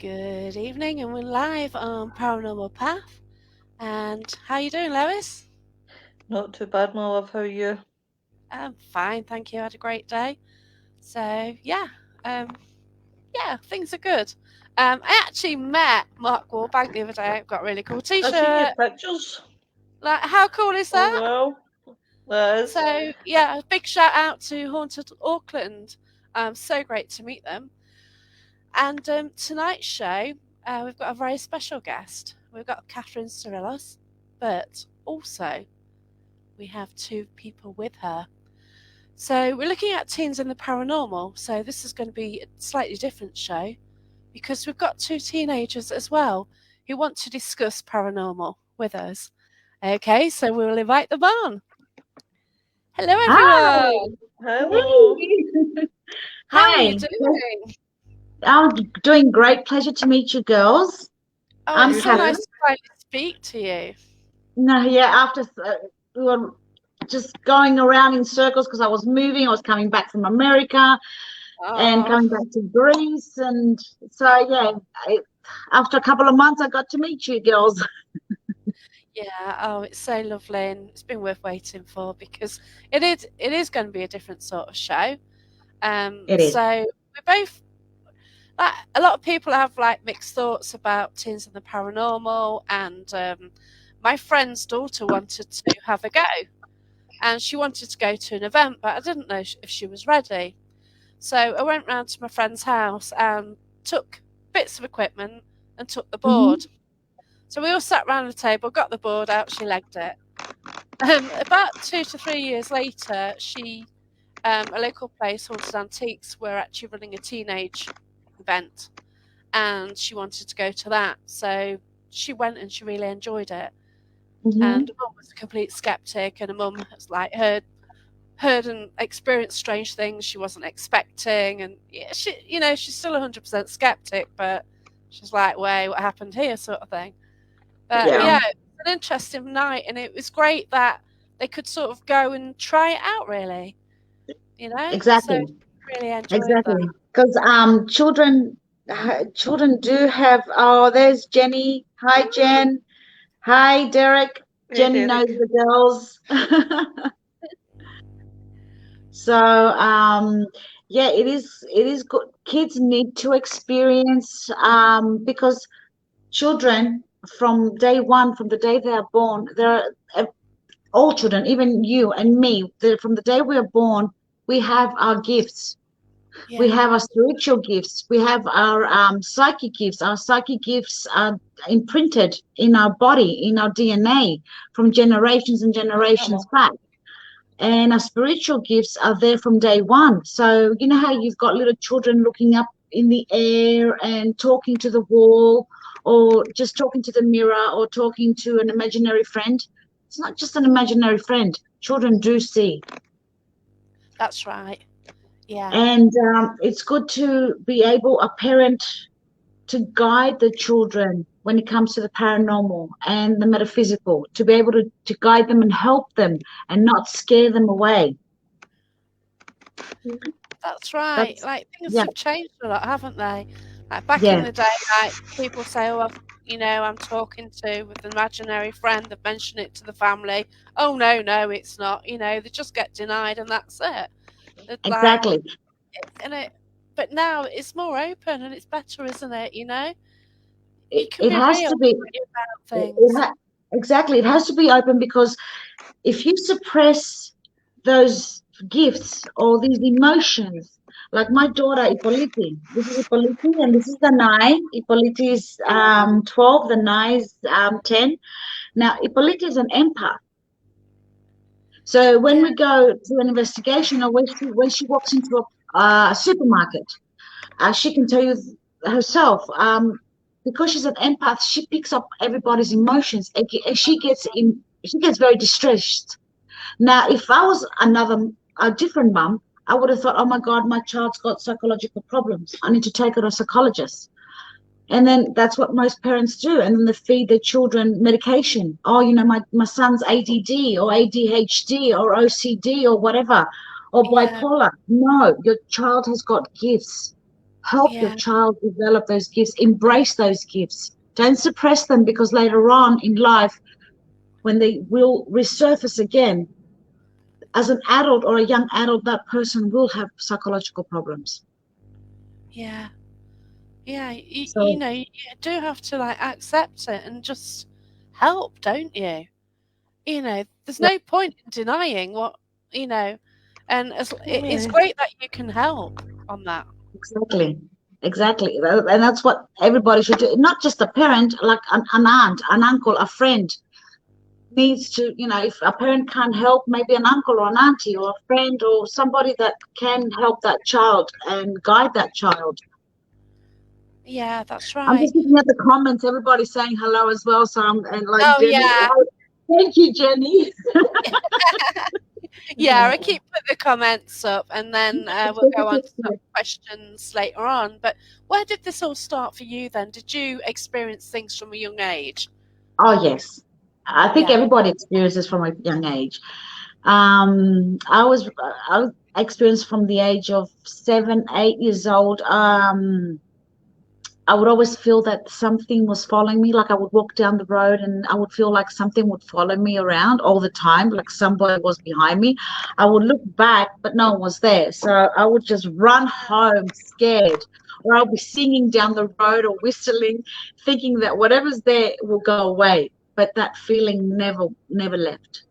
Good evening, and we're live on Paranormal Path. And how you doing, Lois? Not too bad, my love. How are you? I'm fine, thank you. I had a great day. So um, yeah, things are good. I actually met Mark Wahlbank the other day. I've got a really cool I seen your T-shirt. pictures. Like, how cool is Oh that? well, that is. So yeah, a big shout out to Haunted Auckland. So great to meet them. And tonight's show, we've got a very special guest. We've got Catherine Cyrillos, but also we have two people with her. So we're looking at teens in the paranormal. So this is going to be a slightly different show because we've got two teenagers as well who want to discuss paranormal with us. Okay, so we will invite them on. Hello, Hi. everyone. Hello. Hey. How are you Hi. doing? I'm doing great. Pleasure to meet you girls. Oh, I'm it's You so too. nice Catherine. to finally speak to you. No, yeah, after we were just going around in circles because I was moving. I was coming back from America and Oh, coming back to Greece. And so, yeah, after a couple of months, I got to meet you girls. yeah. Oh, it's so lovely, and it's been worth waiting for because it is going to be a different sort of show. It is. So we both like a lot of people have like mixed thoughts about teens and the paranormal, and my friend's daughter wanted to have a go, and she wanted to go to an event, but I didn't know if she was ready. So I went round to my friend's house and took bits of equipment and took the Hmm. board. So we all sat round the table, got the board out, she legged it. About 2 to 3 years later, a local place, Haunted Antiques, were actually running a teenage event, and she wanted to go to that. So she went and she really enjoyed it. And Hmm. mum was a complete skeptic, and a mum has like heard and experienced strange things she wasn't expecting, and yeah, she's still 100% skeptic, but she's like, "Wait, what happened here?" sort of thing. But Yeah, yeah, it was an interesting night, and it was great that they could sort of go and try it out, really. So exactly. really enjoyed that. Exactly. Because children do have. Oh, there's Jenny. Hi, Jen. Hi, Derek. Hey, Jenny knows Derek. the girls. So, yeah, it is good. Kids need to experience, because children from day one, from the day they are born, they're all children, even you and me, from the day we are born, we have our gifts. We Yeah, have our spiritual gifts. We have our psychic gifts. Our psychic gifts are imprinted in our body, in our DNA, from generations and generations back. And our spiritual gifts are there from day one. So, you know how you've got little children looking up in the air and talking to the wall, or just talking to the mirror, or talking to an imaginary friend? It's not just an imaginary friend. Children do see. that's right. Yeah, And it's good to be able, a parent, to guide the children when it comes to the paranormal and the metaphysical, to be able to guide them and help them and not scare them away. that's right. That's, Like things yeah, have changed a lot, haven't they? Like back in yeah, the day, like people say, "Oh, I'm talking to with an imaginary friend." They've mentioned it to the family. Oh no, no, it's not. They just get denied, and that's it. It's like, exactly. and it, but now it's more open and it's better, isn't it? You can It be has real to be, about it things. exactly, it has to be open, because if you suppress those gifts or these emotions, like my daughter Ippoliti, this is Ippoliti and this is the Nai. Ippoliti is 12, the Nai is 10. Now, Ippoliti is an empath. So when Yeah, we go to an investigation, or when she walks into a supermarket, she can tell you herself, because she's an empath, she picks up everybody's emotions, and she gets very distressed. Now, if I was a different mum, I would have thought, oh my God, my child's got psychological problems. I need to take her to a psychologist. And then that's what most parents do. And then they feed their children medication. Oh, my son's ADD or ADHD or OCD or whatever, or yeah, bipolar. No, your child has got gifts. Help your Yeah. child develop those gifts. Embrace those gifts. Don't suppress them, because later on in life, when they will resurface again, as an adult or a young adult, that person will have psychological problems. Yeah. Yeah. You So know, you do have to like accept it and just help, don't you? You know, there's yeah, no point in denying what, you know, and it's Yeah. great that you can help on that. exactly. Exactly. And that's what everybody should do. Not just a parent, like an aunt, an uncle, a friend needs to, if a parent can't help, maybe an uncle or an auntie or a friend or somebody that can help that child and guide that child. Yeah, that's I'm right. just looking at the comments. Everybody's saying hello as well. So and like Oh, Jenny. yeah. Oh, thank you, Jenny. Yeah, I Yeah. keep putting the comments up and then we'll go on to some questions later on. But where did this all start for you then? Did you experience things from a young age? Oh yes, I think Yeah. everybody experiences from a young age. I was experienced from the age of 7, 8 years old. I would always feel that something was following me. Like I would walk down the road and I would feel like something would follow me around all the time, like somebody was behind me. I would look back, but no one was there. So I would just run home scared, or I'll be singing down the road or whistling, thinking that whatever's there will go away. But that feeling never left.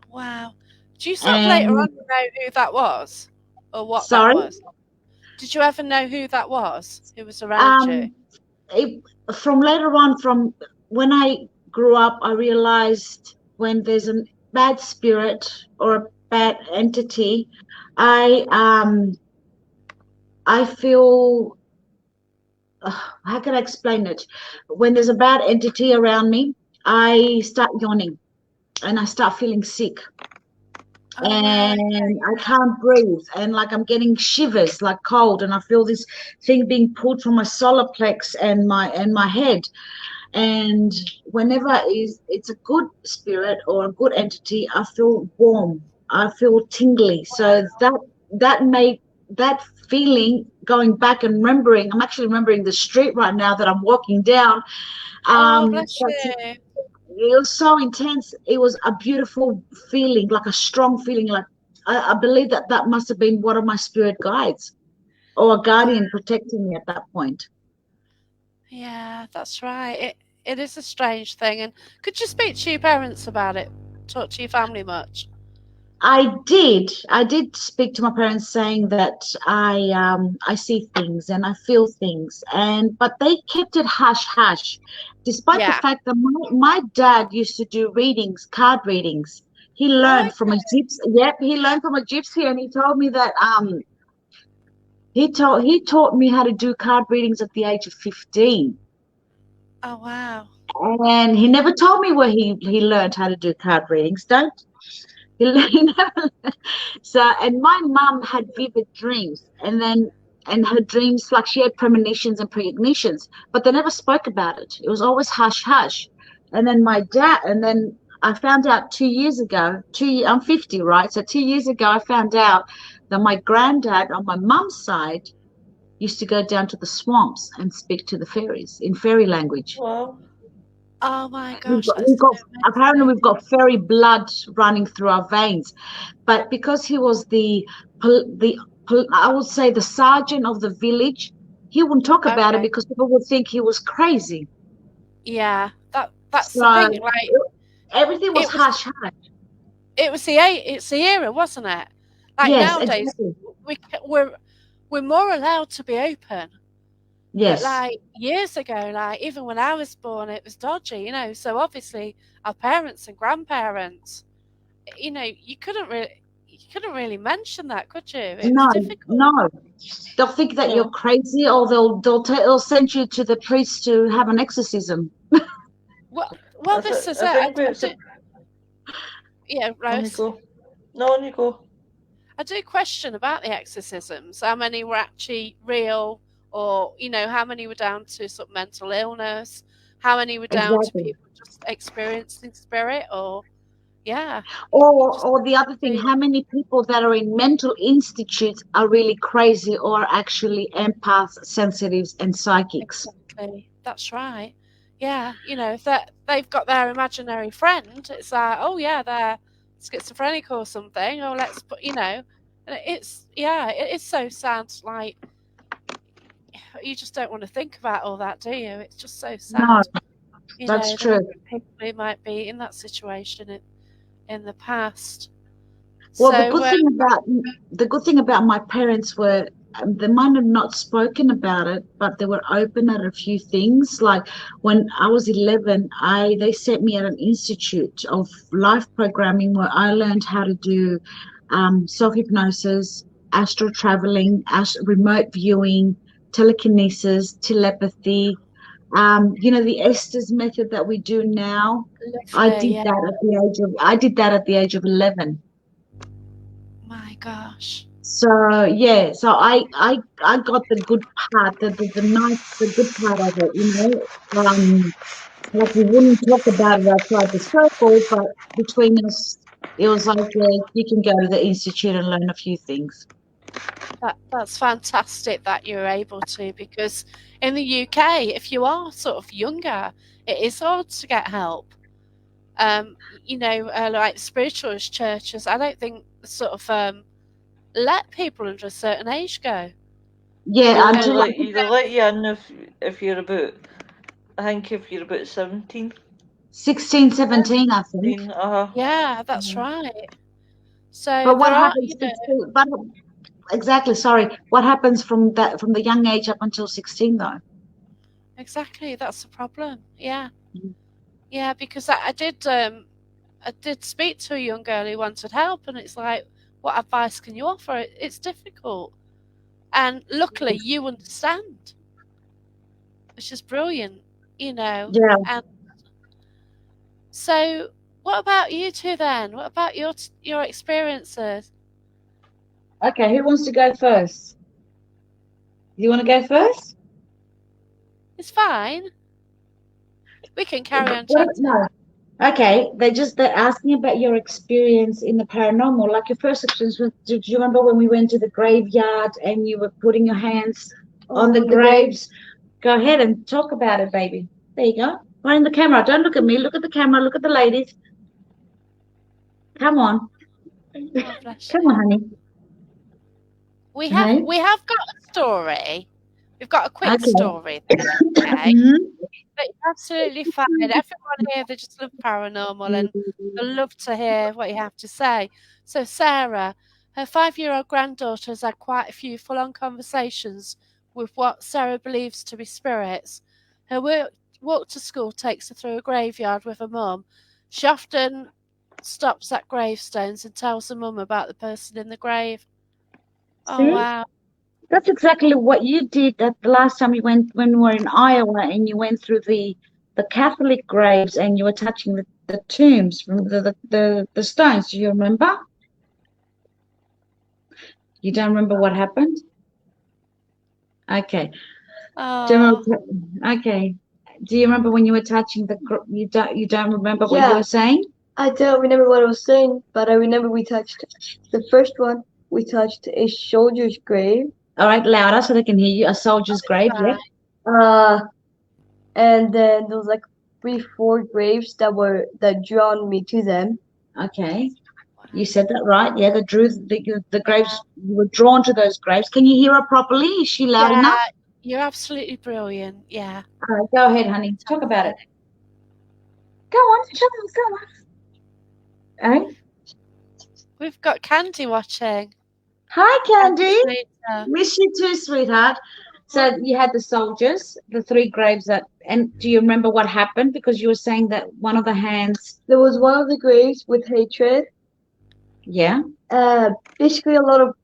Wow. Do you sort of later And on know who that was or what that sorry, was? Did you ever know who that was who was around you? um, it, from later on, from when I grew up, I realized when there's a bad spirit or a bad entity, I I feel how can I explain it? When there's a bad entity around me, I start yawning and I start feeling sick. Oh, wow. And I can't breathe, and like I'm getting shivers, like cold, and I feel this thing being pulled from my solar plex and my head. And whenever it's a good spirit or a good entity, I feel warm, I feel tingly. So that made that feeling, going back and remembering, I'm actually remembering the street right now that I'm walking down. Oh, bless That's you. it was so intense. It was a beautiful feeling, like a strong feeling. Like I believe that must have been one of my spirit guides or a Wow. guardian protecting me at that point. Yeah, that's right. It is a strange thing. And could you speak to your parents about it? Talk to your family much? I did speak to my parents, saying that I see things and I feel things, and but they kept it hush hush, despite the Yeah. fact that my dad used to do readings, card readings. He Oh, learned from a okay. gypsy. Yep, he learned from a gypsy, and he told me that he taught me how to do card readings at the age of 15. Oh, wow. And he never told me where he learned how to do card readings. Don't he never, so, and my mum had vivid dreams, and her dreams, like she had premonitions and pre-ignitions, but they never spoke about it. It was always hush hush. And then I found out 2 years ago. I'm 50, right? So 2 years ago, I found out that my granddad on my mum's side used to go down to the swamps and speak to the fairies in fairy language. Wow. Oh, my We've gosh. got, That's we've got apparently amazing. we've got fairy blood running through our veins. But because he was I would say the sergeant of the village, he wouldn't talk about it Okay. because people would think he was crazy. Yeah. That's the thing. So Like everything was it was hush hush. it's the era, wasn't it? Like Yes, nowadays, exactly. we c- we're we're more allowed to be open. But Yes. like years ago, like even when I was born, it was dodgy, you know. So obviously, our parents and grandparents, you know, you couldn't really mention that, could you? It was No, difficult. no. They'll think that you're No. crazy, or they'll send you to the priest to have an exorcism. Well, this is I it. think I it's do, a. yeah, On you Rose. go. No, on you go. I do question about the exorcisms. How many were actually real, or you know, how many were down to some mental illness? How many were down to Exactly. people just experiencing spirit, or Yeah, just Or the other thing, be how many people that are in mental institutes are really crazy or actually empaths, sensitives, and psychics? exactly. That's right. Yeah, if they've got their imaginary friend, it's like, oh yeah, they're schizophrenic or something. Or let's put, and it's yeah, it is so sad. Like you just don't want to think about all that, do you? It's just so No, sad. that's The true. number of people who might be in that situation in the past. Well, So the good thing about my parents were they might have not spoken about it, but they were open at a few things. Like when I was 11, I they sent me at an institute of life programming where I learned how to do self hypnosis, astral traveling, remote viewing, telekinesis, telepathy. The Estes method that we do now. lovely, yeah. I did that at the age of 11. My gosh. So yeah, so I got the good part, the nice, the good part of it, like we wouldn't talk about it outside the circle, but between us, it was like, yeah, you can go to the institute and learn a few things. That's fantastic that you're able to, because in the UK, if you are sort of younger, it is hard to get help. Like spiritualist churches, I don't think sort of let people under a certain age go. Yeah, No, Because until they let you in if you're about. I think if you're about 17. 16, 17, I think. 16, uh-huh. yeah, that's Mhm. right. So But what there are, happens 16, but exactly, sorry, what happens from the young age up until 16 though? exactly, that's the problem. Yeah, yeah, because I did speak to a young girl who wanted help, and it's like, what advice can you offer? It's difficult. And luckily, you understand, which is brilliant, Yeah. And so, what about you two then? What about your experiences? Okay, who wants to go first? You want to go first? It's fine. We can carry on chatting. No. Okay, they're asking about your experience in the paranormal, like your first experience with, do you remember when we went to the graveyard and you were putting your hands on the graves? Go ahead and talk about it, baby. There you go. Behind the camera. Don't look at me. Look at the camera. Look at the ladies. Come on. Oh, bless Come you. on, honey. We have Hey. we have got a story. We've got a quick Okay. story, okay? Mhm. But it's absolutely fine. Everyone here, they just love paranormal and they love to hear what you have to say. So, Sarah, her 5-year-old granddaughter has had quite a few full on conversations with what Sarah believes to be spirits. Her walk to school takes her through a graveyard with her mum. She often stops at gravestones and tells her mum about the person in the grave. Oh, See? wow. That's exactly what you did at the last time you went when we were in Iowa and you went through the Catholic graves and you were touching the tombs from the stones. Do you remember? You don't remember what happened? Okay. Do you Oh, remember, okay. Do you remember when you were touching you don't remember what you were saying? I don't remember what I was saying, but I remember we touched the first one. We touched a soldier's grave. All right, louder so they can hear you. A soldier's grave, yep. right. Uh, and then there was like 3, 4 graves that drawn me to them. Okay. You said that right. Yeah, the graves, you were drawn to those graves. Can you hear her properly? Is she loud Yeah, enough? you're absolutely brilliant. Yeah. All right, go ahead, honey. Talk about it. Go on, go on. Hey. We've got Candy watching. Hi, Candy Candy. Slater. Miss you too, sweetheart. So you had the soldiers, the 3 graves and do you remember what happened? Because you were saying that one of the hands, There was one of the graves with hatred. yeah, Basically a lot of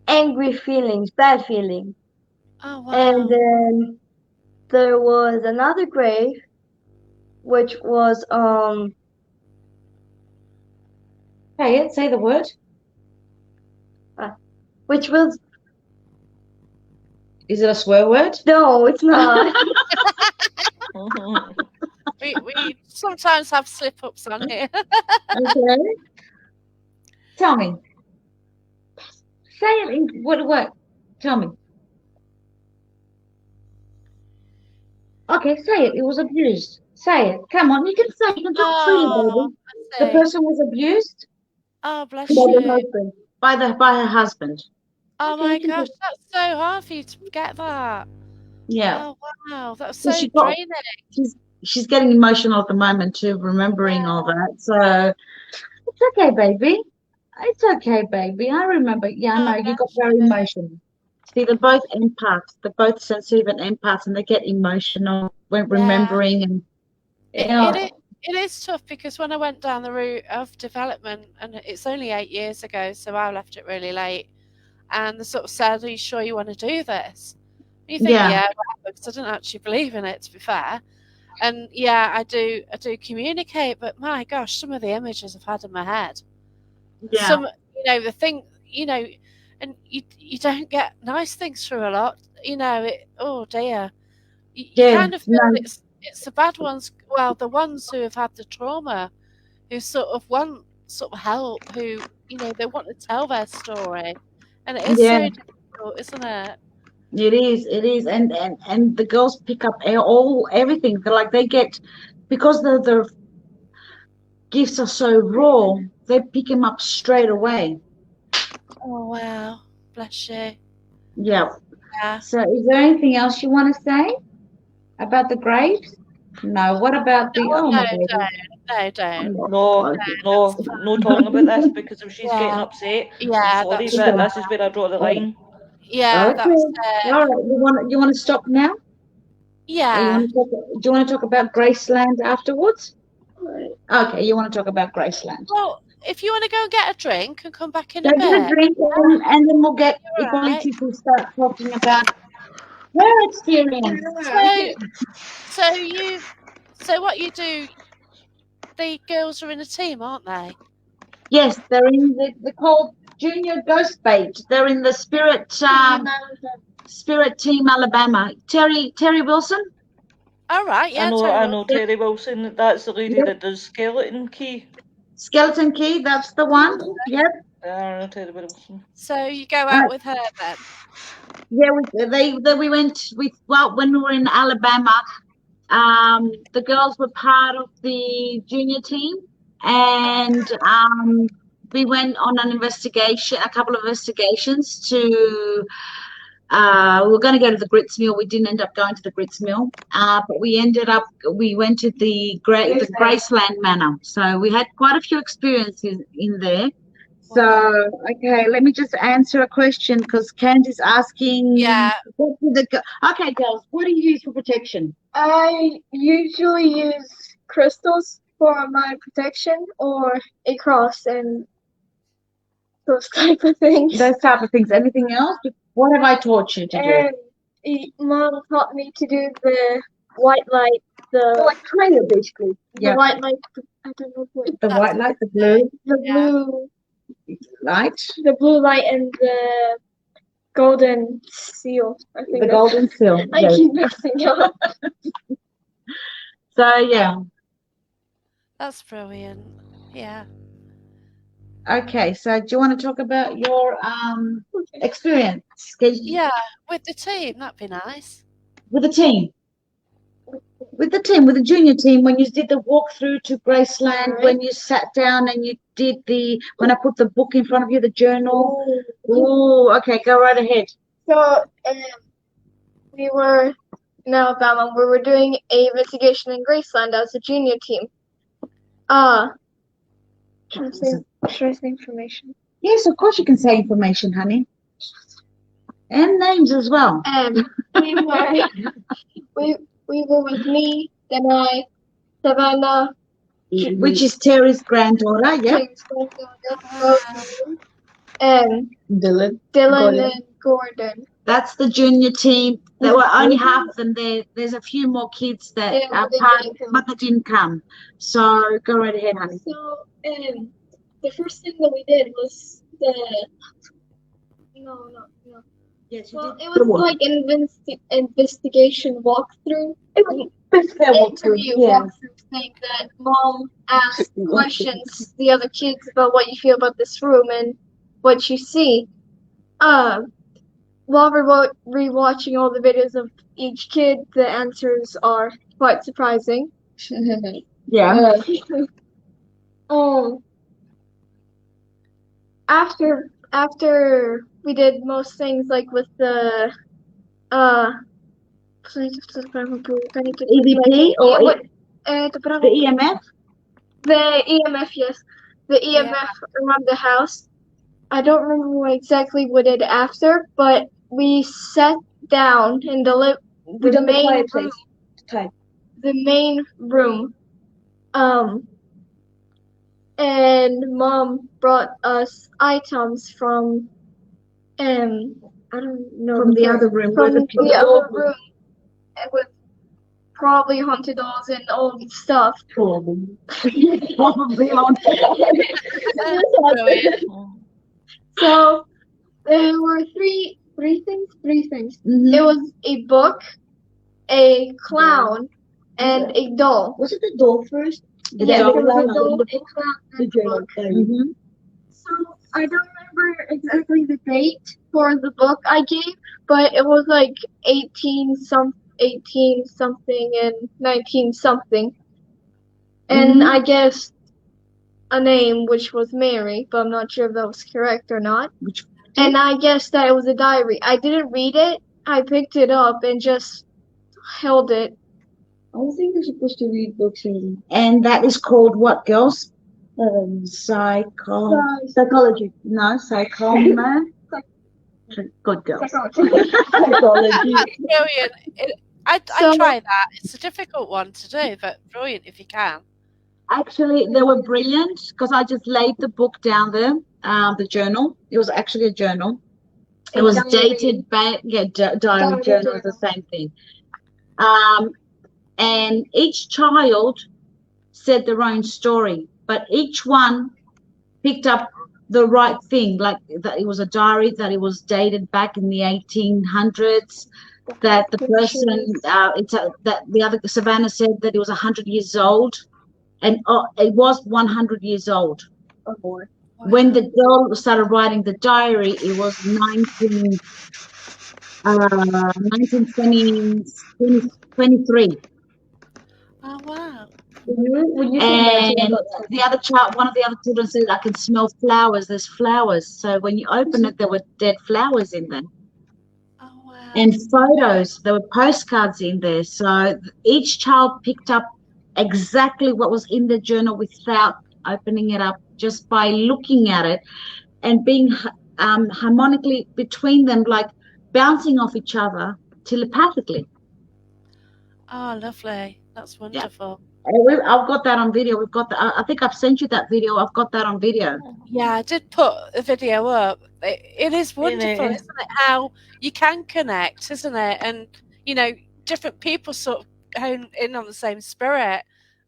angry feelings, bad feelings. Oh, And wow. then there was another grave, which was say it, say the word. which was Is it a swear word? no, it's not. Mhm. We sometimes have slip ups on here. Okay. Tell me. Say it in what? Tell me. Okay, say it. It was abused. Say it. Come on, you can say. You can talk freely, Oh, baby. I The see. person was abused Oh, by bless the you. husband. By her husband. Oh Okay, my you can gosh, talk. that's so hard for you to get that. Yeah. Oh wow, that's So so she got. draining. She's getting emotional at the moment too, remembering all that. So it's okay, baby. It's okay, baby. I remember. Yeah, I Oh, know you got bless very you. emotional. See, they're both empaths. They're both sensitive and empaths, and they get emotional when Yeah, remembering. And you it, know, it is. It is tough because when I went down the route of development, and it's only 8 years ago, so I left it really late. And they sort of said, "Are you sure you want to do this?" And you think, yeah, "Yeah," because I didn't actually believe in it, to be fair. And yeah, I do. I do communicate, but my gosh, some of the images I've had in my head, yeah, some, the thing, and you don't get nice things through a lot. Oh dear, you yeah. kind of feel No, it's the bad ones. Well, the ones who have had the trauma, who sort of want sort of help, who they want to tell their story, and it is yeah. so difficult, isn't it? It is. It is. And the girls pick up all everything. They're like they get because the gifts are so raw. They pick them up straight away. Oh wow, bless you. Yeah. Yeah. So, is there anything else you want to say about the graves? No. What about the? Oh Oh no, my baby. don't. No, That's no, no talking about this because if she's getting yeah, upset, I'm yeah. sorry, That's but Okay. this is where I draw the line. yeah. Okay. That's All right. You want to stop now, or you yeah. want to talk? Do you want to talk about Graceland afterwards? Okay. You want to talk about Graceland? Well, if you want to go and get a drink and come back in Go a get a bit, drink, and then we'll get all right. equality to start talking about her experience. So, so you, so what you do? The girls are in a team, aren't they? Yes, they're called Junior Ghost Bait. They're in the Spirit Team Alabama. Terry Wilson. All right. Yeah, Terry I Wilson. know Terry Wilson. That's the lady Yep. that does Skeleton Key. Skeleton Key. That's the one. Yep. I know Terry Wilson. So you go Uh, out with her then. yeah, we went when we were in Alabama. The girls were part of the junior team, and we went on a couple of investigations to. We were going to go to the grits mill. We didn't end up going to the grits mill, but we went to the Graceland Manor. So we had quite a few experiences in there. So, Wow. okay, let me just answer a question because Candy's asking, Yeah. okay, girls, what do you use for protection? I usually use crystals for my protection or a cross and those type of things. Those type of things. Anything else? What have I taught you to do? And Mom taught me to do the white light, So like prayer, basically. the white light. I don't know what The That's white light, the blue the yeah. light, the blue light and the golden seal. I think the that's golden seal. I Yes. keep messing up. So yeah. That's brilliant. Yeah. Okay. So do you want to talk about your experience Yeah. With the team, that'd be nice. with the team? With the team, with the junior team, when you did the walkthrough to Graceland, when you sat down and you did when I put the book in front of you, the journal. Oh, okay, go right ahead. So we were in Alabama. We were doing a investigation in Graceland as a junior team. Should I say information? Yes, of course you can say information, honey. And names as well. We were we were with me, then I, Savannah, Which is Terry's granddaughter, yeah. and Dylan. and Gordon. That's the junior team. There were only half of them there. There's a few more kids that are part, but they didn't come. So go right ahead, honey. So the first thing that we did was no. Yes, Well, it was like an investigation walkthrough. interview Yeah. walkthrough thing that mom asked questions the other kids about what you feel about this room and what you see. While rewatching all the videos of each kid, the answers are quite surprising. Yeah. Um, after we did most things like with the EVP or the the EMF? EMF, yes, the EMF around the house. I don't remember exactly what it after, but we sat down in the main room, the main room, um, and mom brought us items from I don't know From the other room. from the other room with probably haunted dolls and old stuff. Probably. Probably on. Brilliant. So there were three things. Mhm. It was a book, a clown, and a doll. Was it the door first? The Yeah, doll, there was a the doll, book, a clown, the and a journal. book. Mhm. So I don't remember exactly the date for the book I gave, but it was like 18 something and 19 something. And Mhm. I guessed a name which was Mary, but I'm not sure if that was correct or not. Which And I guessed that it was a diary. I didn't read it. I picked it up and just held it. I don't think you're supposed to read books and that is called what, girls? Psychology. No, psychoman. Good girls. Psychology. Brilliant. I So- try that. It's a difficult one to do, but brilliant if you can. Actually, they were brilliant because I just laid the book down there, the journal. It was actually a journal. It was dated back, diary journal, the same thing. And each child said their own story, but each one picked up the right thing, like that it was a diary, that it was dated back in the 1800s, that the person, that the other Savannah said that it was 100 years old, and it was 100 years old. or more. When the girl started writing the diary, it was 1923. Oh wow. And the other child, one of the other children said, I can smell flowers. There's flowers. So when you open it, there were dead flowers in there. Oh wow. And photos, there were postcards in there. So each child picked up exactly what was in the journal without opening it up, just by looking at it and being harmonically between them, like bouncing off each other telepathically. Oh, lovely. That's wonderful. I've got that on video. We've got that. I think I've sent you that video. I've got that on video. Yeah, I did put a video up. It is wonderful, isn't it? How you can connect, isn't it? And different people sort of hone in on the same spirit.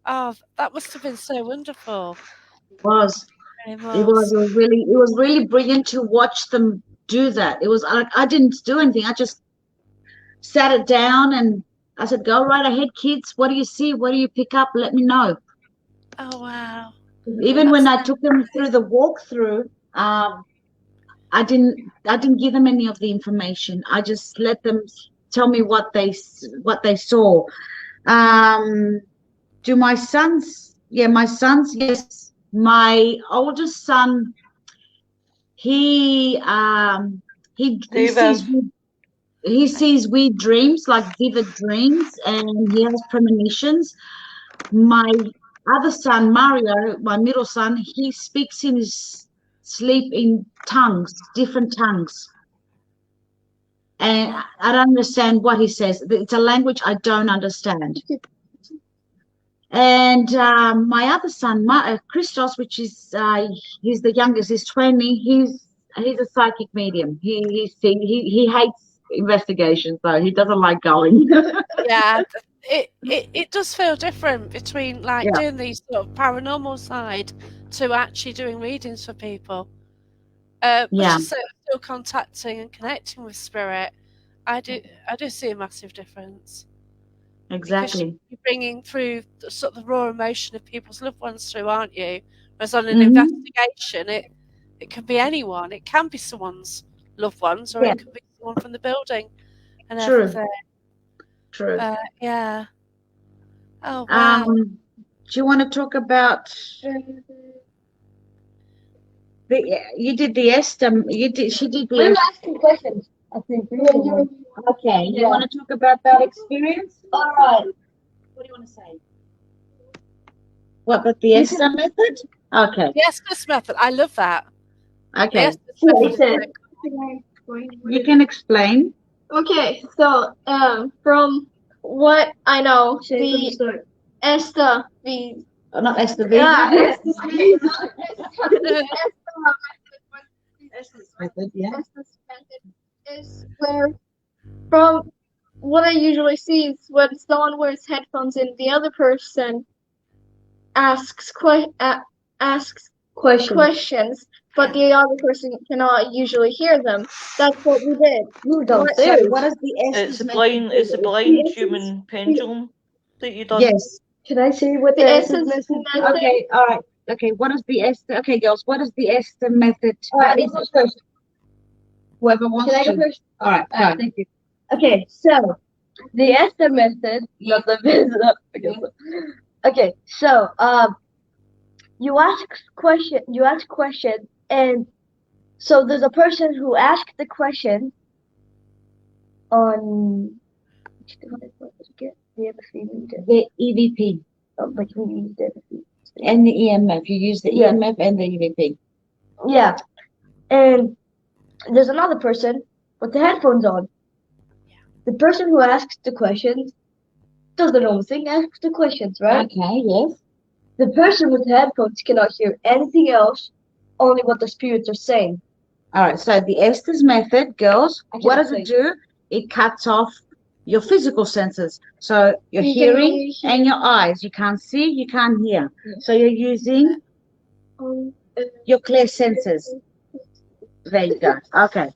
Oh, that must have been so wonderful. It was. It It was really brilliant to watch them do that. It was like I didn't do anything. I just sat it down and I said, "Go right ahead, kids. What do you see? What do you pick up? Let me know." Oh wow. Even when I took them through the walkthrough, I didn't give them any of the information. I just let them tell me what they saw. Do my sons? Yeah, my sons. Yes, my oldest son. He sees weird dreams, like vivid dreams, and he has premonitions. My other son, Mario, my middle son, he speaks in his sleep in tongues, different tongues. And I don't understand what he says. It's a language I don't understand. And my other son, Christos, which is he's the youngest, he's 20. He's a psychic medium. He hates investigations, though. He doesn't like going. Yeah, it does feel different between doing these sort of paranormal side to actually doing readings for people. But just still contacting and connecting with spirit, I do see a massive difference. Exactly. You're bringing through the sort of the raw emotion of people's loved ones through, aren't you? Whereas on an Mhm. investigation, it can be anyone. It can be someone's loved ones, or Yeah. it can be someone from the building and True. everything. True. Yeah. Oh wow. Do you want to talk about you did the Esther? She did the. We were asking questions, I think. Okay. You want to talk about that experience? All right. What do you want to say? What about the Esther method? Okay. The Estes method. I love that. The Okay. Estes method is Listen. great. You can explain. Okay, so from what I know, the Esta, the Oh, not Esther. Esta's Method. Yeah. method is where, from what I usually see, is when someone wears headphones and the other person asks questions, but the other person cannot usually hear them. That's what we did. So what is the It's Esther's a method? blind human pendulum that you done. Yes. Can I say what The the Esta's message? method. Okay. All right. Okay. What is the Esther? Okay, girls. What is the Esther method? Alright, What is it? first. Whoever wants Can I to. go first? All right. Go. Thank you. Okay, so the Esther method, not the method. Okay, so you ask question, and so there's a person who asked the question on what was it? The MFE meter. The EVP Like we used it. and the EMF. You use the Yeah. EMF and the EVP. Yeah, and there's another person with the headphones on. The person who asks the questions does the normal thing, asks the questions, right? Okay. Yes. The person with the headphones cannot hear anything else, only what the spirits are saying. All right. So the Esther's method, girls. I can What does it explain. do? It cuts off your physical senses. So your You can hearing only hear- and your eyes. You can't see. You can't hear. So you're using your clear senses. There you go. Okay.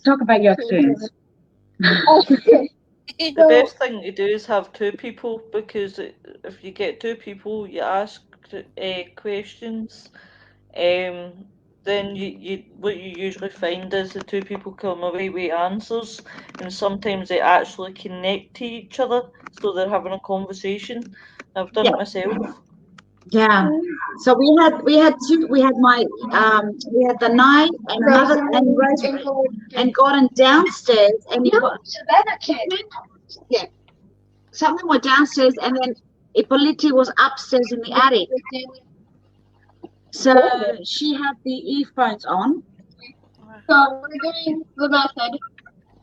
Talk about your experience. Okay. The best thing to do is have two people, because if you get two people, you ask questions, then you what you usually find is the two people come away with answers, and sometimes they actually connect to each other, so they're having a conversation. I've done it myself. Yeah. So we had the night and another and Rose and Gordon downstairs and yeah. Something went downstairs and then Ippoliti was upstairs in the attic. So she had the earphones on. So we're doing the method.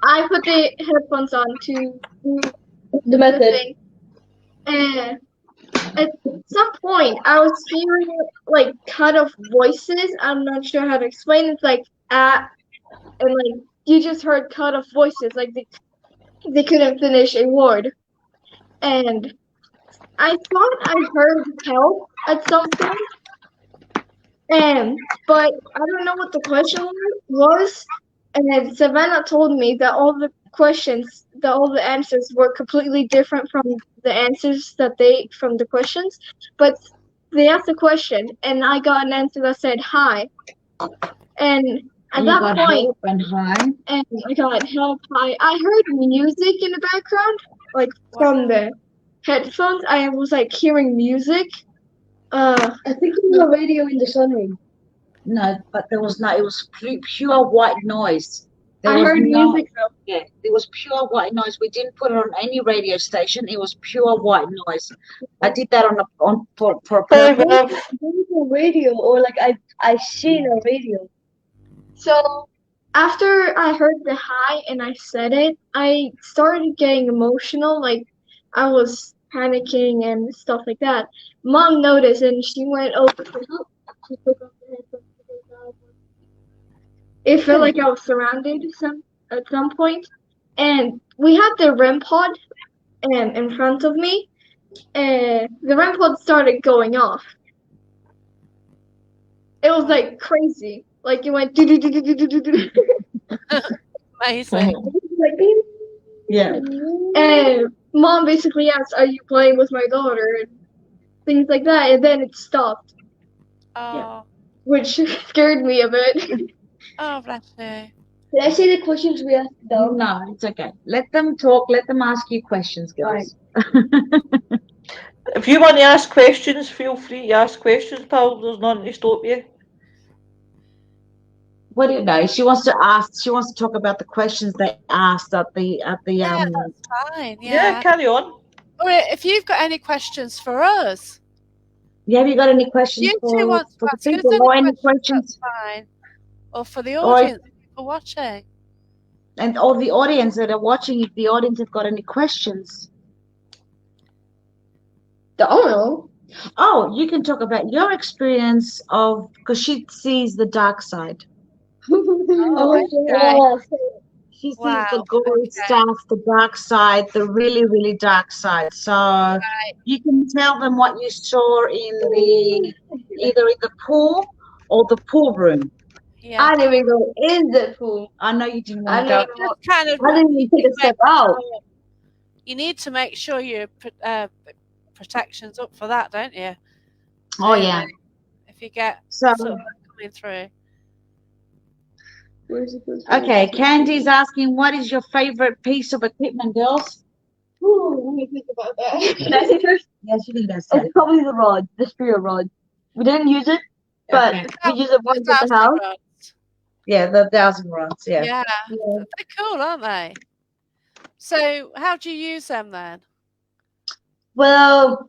I put the headphones on to do The method. thing. And at some point, I was hearing like cut off voices. I'm not sure how to explain it. It's like and like you just heard cut off voices, like they couldn't finish a word. And I thought I heard help at some point. But I don't know what the question was. And Savannah told me that all the answers were completely different from the answers from the questions. But they asked a question, and I got an answer that said hi. And at that point, help and hi. and I got help hi. I heard music in the background, like from the headphones. I was like hearing music. I think it was a radio in the sunroom. No, but there was no. It was pure white noise. There I was heard no, music though. Yeah, it was pure white noise. We didn't put it on any radio station. It was pure white noise. I did that for a purpose. A radio, or like I seen a radio. So after I heard the hi and I said it, I started getting emotional. Like I was panicking and stuff like that. Mom noticed and she went over to help. She took off the headphones because it felt like I was surrounded at some point. And we had the REM pod in front of me. And the REM pod started going off. It was like crazy. Like it went do do do do do do do do. Amazing. Like Yeah. And Mom basically asked, "Are you playing with my daughter?" and things like that, and then it stopped, Oh, which scared me a bit. oh, bless you. Did I say the questions we asked them? No, it's okay. Let them talk. Let them ask you questions, girls. If you want to ask questions, feel free to ask questions, pal. There's nothing to stop you. What do you know? She wants to ask. She wants to talk about the questions they asked at the Yeah, that's fine. Yeah, Yeah. carry on. Or if you've got any questions for us, Yeah, have you got any questions you two want to for the ask us people any or any questions, questions? that's fine. Or for the Or audience, people watching. and all the audience that are watching, if the audience have got any questions. Don't know. Oh, you can talk about your experience of because she sees the dark side. Oh, okay. Oh, She sees the Wow. gory Okay. stuff, the dark side, the really, really dark side. So you can tell them what you saw in the either in the pool or the pool room. Yeah. I didn't even go in the pool. I know you didn't I want to didn't go. even, Just kind of. I didn't even take a step out. You need to make sure your protection's up for that, don't you? Oh Really, yeah. if you get So sort of coming through. Where's it? okay, Candy's asking, what is your favorite piece of equipment, girls? Ooh, let me think about that. Can I say first? Yes, you can go. It's probably the rod, the spirit rod. We didn't use it, but Okay. we use it once at the house. Yeah, the 1,000 rods. Yeah. Yeah, Yeah. they're cool, aren't they? So, how do you use them then? Well,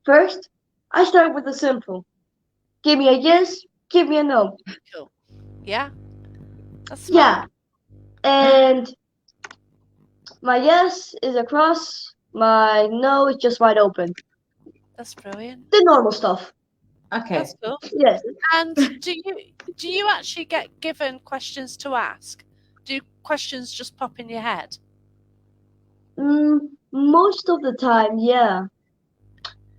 first, I start with the simple. Give me a yes, give me a no. Cool. Yeah, that's smart. Yeah. And my yes is a cross, my no is just wide open. That's brilliant. The normal stuff. Okay. That's cool. Yes. And do you actually get given questions to ask? Do questions just pop in your head? Most of the time, yeah.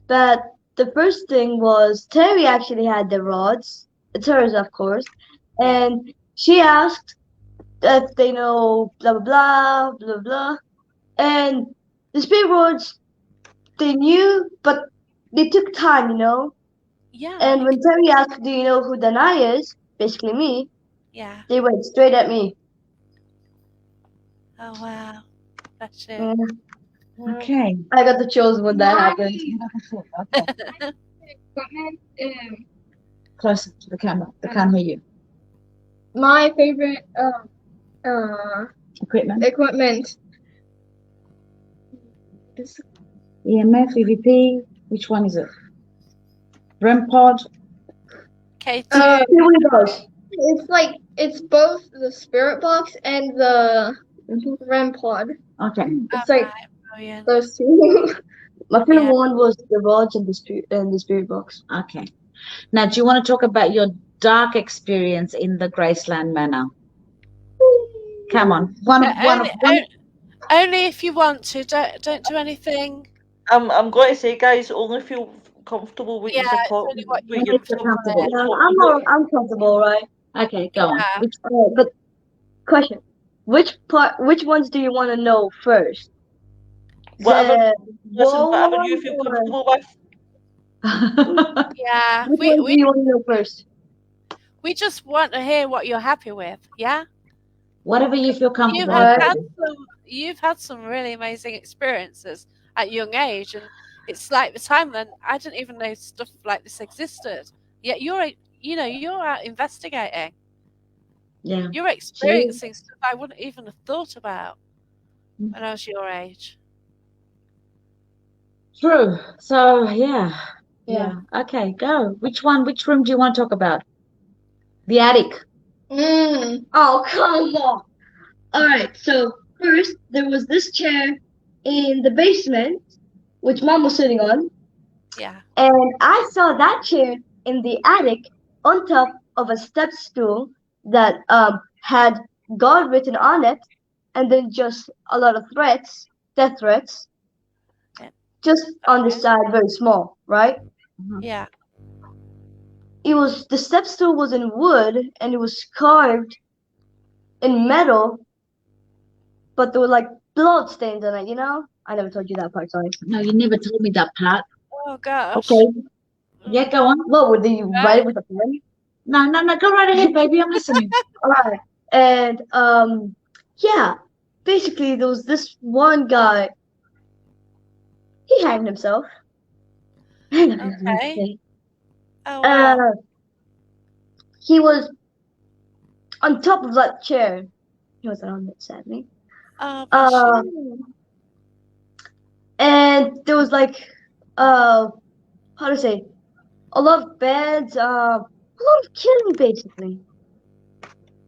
But the first thing was Terry actually had the rods. It's hers, of course. Yeah. And she asked if they know blah blah blah blah blah. And the spirit rods they knew, but they took time, you know. Yeah. And when Terry asked, "Do you know who Danai is?" Basically me, Yeah. they went straight at me. Oh wow. That's it. Okay. I got the chills when that happened. Okay. Equipment, Closer to the camera. They can't hear you. my favorite Equipment. equipment. EMF, EVP. Which one is it? REM pod. K2. Here we go. It's both the spirit box and the REM pod. Okay. It's like Alright, brilliant. those two. My favorite Yeah. one was the rods and the spirit box. Okay. Now, do you want to talk about your dark experience in the Graceland Manor? Come on. Only if you want to. Don't do anything. I'm going to say, guys, only feel comfortable with Yeah, your it's support. only what you With want your to comfortable. Yeah, I'm comfortable, right? Okay, go on. Yeah. But question: which ones do you want to know first? Whatever, listen, wall whatever you ones feel or comfortable with. Yeah. which ones do you want to know first? We just want to hear what you're happy with. Yeah. Whatever you feel You've comfortable had, with. you've had some really amazing experiences at a young age, and it's like the time then I didn't even know stuff like this existed. Yet you're out investigating. Yeah. You're experiencing stuff I wouldn't even have thought about when I was your age. True. So, yeah. Yeah. Okay, go. Which room do you want to talk about? The attic. Oh, come on. All right. So first, there was this chair in the basement, which Mom was sitting on, Yeah. and I saw that chair in the attic on top of a step stool that had God written on it, and then just a lot of death threats, Yeah. just on the Okay. side, very small, right? Yeah. The step stool was in wood and it was carved in metal, but there were like blood stains on it. You know, I never told you that part. Sorry. No, you never told me that part. Oh gosh. Okay. Yeah, go on. What would you write it with a pen? No, go right ahead, baby. I'm listening. All right. And yeah, basically there was this one guy. He hanged himself. Okay. Oh wow. He was on top of that chair. He was on it, sadly. Oh, bless you. And there was like how to say, a lot of beds, a lot of killing basically.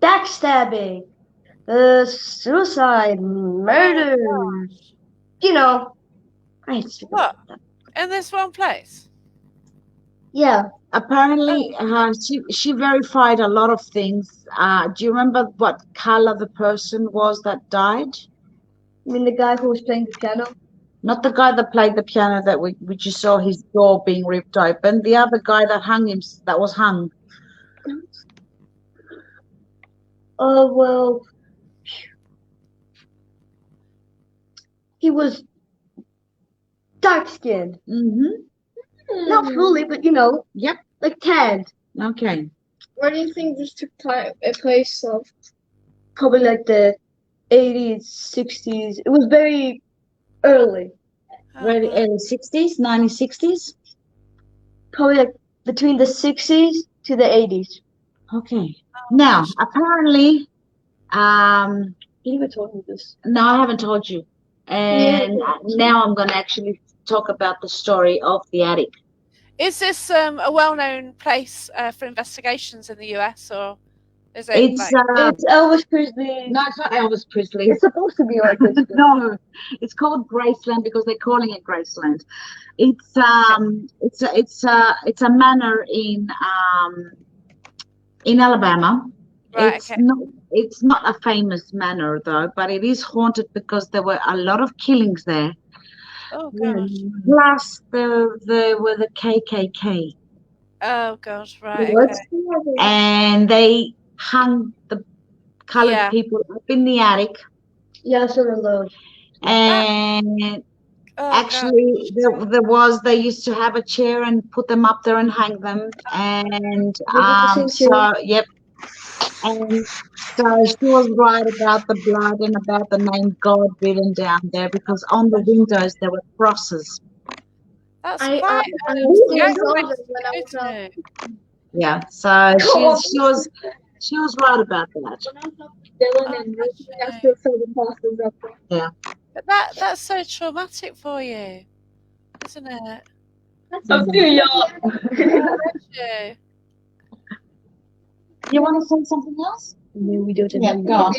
Backstabbing, suicide, murder. You know, I hate to speak What? about that. In this one place? Yeah. Apparently, she verified a lot of things. Do you remember what color the person was that died? I mean the guy who was playing the piano? Not the guy that played the piano that we just saw his door being ripped open. The other guy that was hung. Oh well, he was dark skinned. Mm-hmm. Not fully, but you know, Yep. like tanned. Okay. Where do you think this took place of? Probably like the 80s, 60s. It was very early. Very early 60s, 1960s. Probably like between the 60s to the 80s. Okay. Now, apparently, You never told me this. no, I haven't told you. And now I'm going to actually talk about the story of the attic. Is this a well-known place for investigations in the US, or is it? It's It's Elvis Presley. no, it's not Elvis Presley. It's supposed to be like this. No, it's called Graceland because they're calling it Graceland. It's a manor in Alabama. Right. It's not a famous manor though, but it is haunted because there were a lot of killings there. Oh gosh. Plus, there were the KKK. Oh gosh. Right. What? Okay. And they hung the colored people up in the attic. Yeah, sort of low. And actually, they used to have a chair and put them up there and hang them. And yep. And so she was right about the blood and about the name God written down there because on the windows there were crosses. That's I quite. Yeah, so she was right about that. Dylan and Ricky, I still saw the posters up there. Yeah. But that's so traumatic for you, isn't it? That's up to y'all. Yeah. You want to say something else? No, we don't. Yeah, go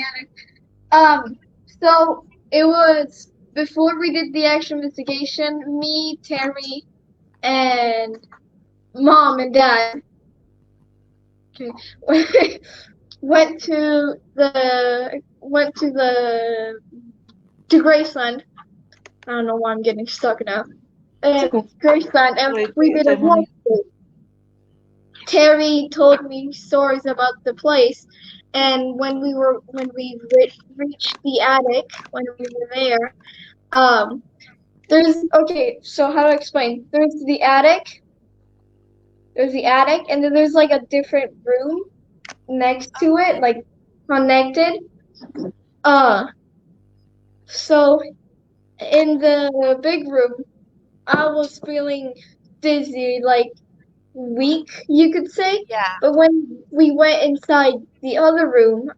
on. So it was before we did the actual investigation. Me, Terry, and Mom and Dad. Okay, went to Graceland. I don't know why I'm getting stuck now. And Graceland, and we did a walkthrough. Terry told me stories about the place, and when we reached the attic, when we were there, so how to explain? There's the attic, and then there's like a different room next to it, like connected. So in the big room, I was feeling dizzy, like weak, you could say. Yeah. But when we went inside the other room,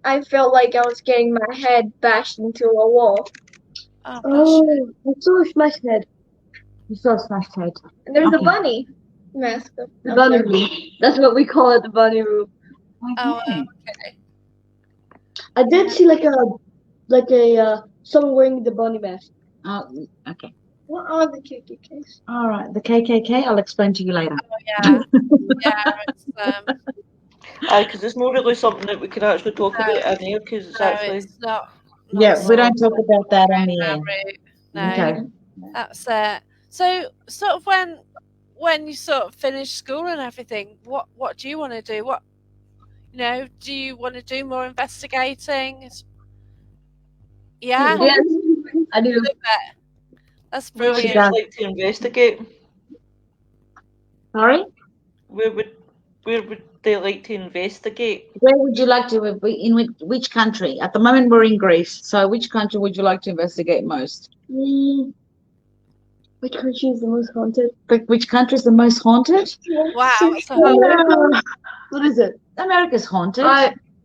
I felt like I was getting my head bashed into a wall. Oh, I saw a smashed head. You saw a smashed head. And there's a bunny mask. The bunny room. That's what we call it, the bunny room. Oh, okay. I did see like a someone wearing the bunny mask. Oh, okay. What are the KKKs? All right, the KKK. I'll explain to you later. Oh yeah. It's because it's not really something that we can actually talk about in here because it's actually. It's not Yeah, we don't talk about that on the air. No. Okay. That's it. So, sort of when you sort of finish school and everything, what do you want to do? Do you want to do more investigating? Yeah, Yes, I do. that's Where would She you brilliant. does. like to investigate? Sorry? Where would they like to investigate? Where would you like to, in which country? At the moment, we're in Greece. So which country would you like to investigate most? Which country is the most haunted? Which country is the most haunted? Wow, that's a America. What is it? America's haunted.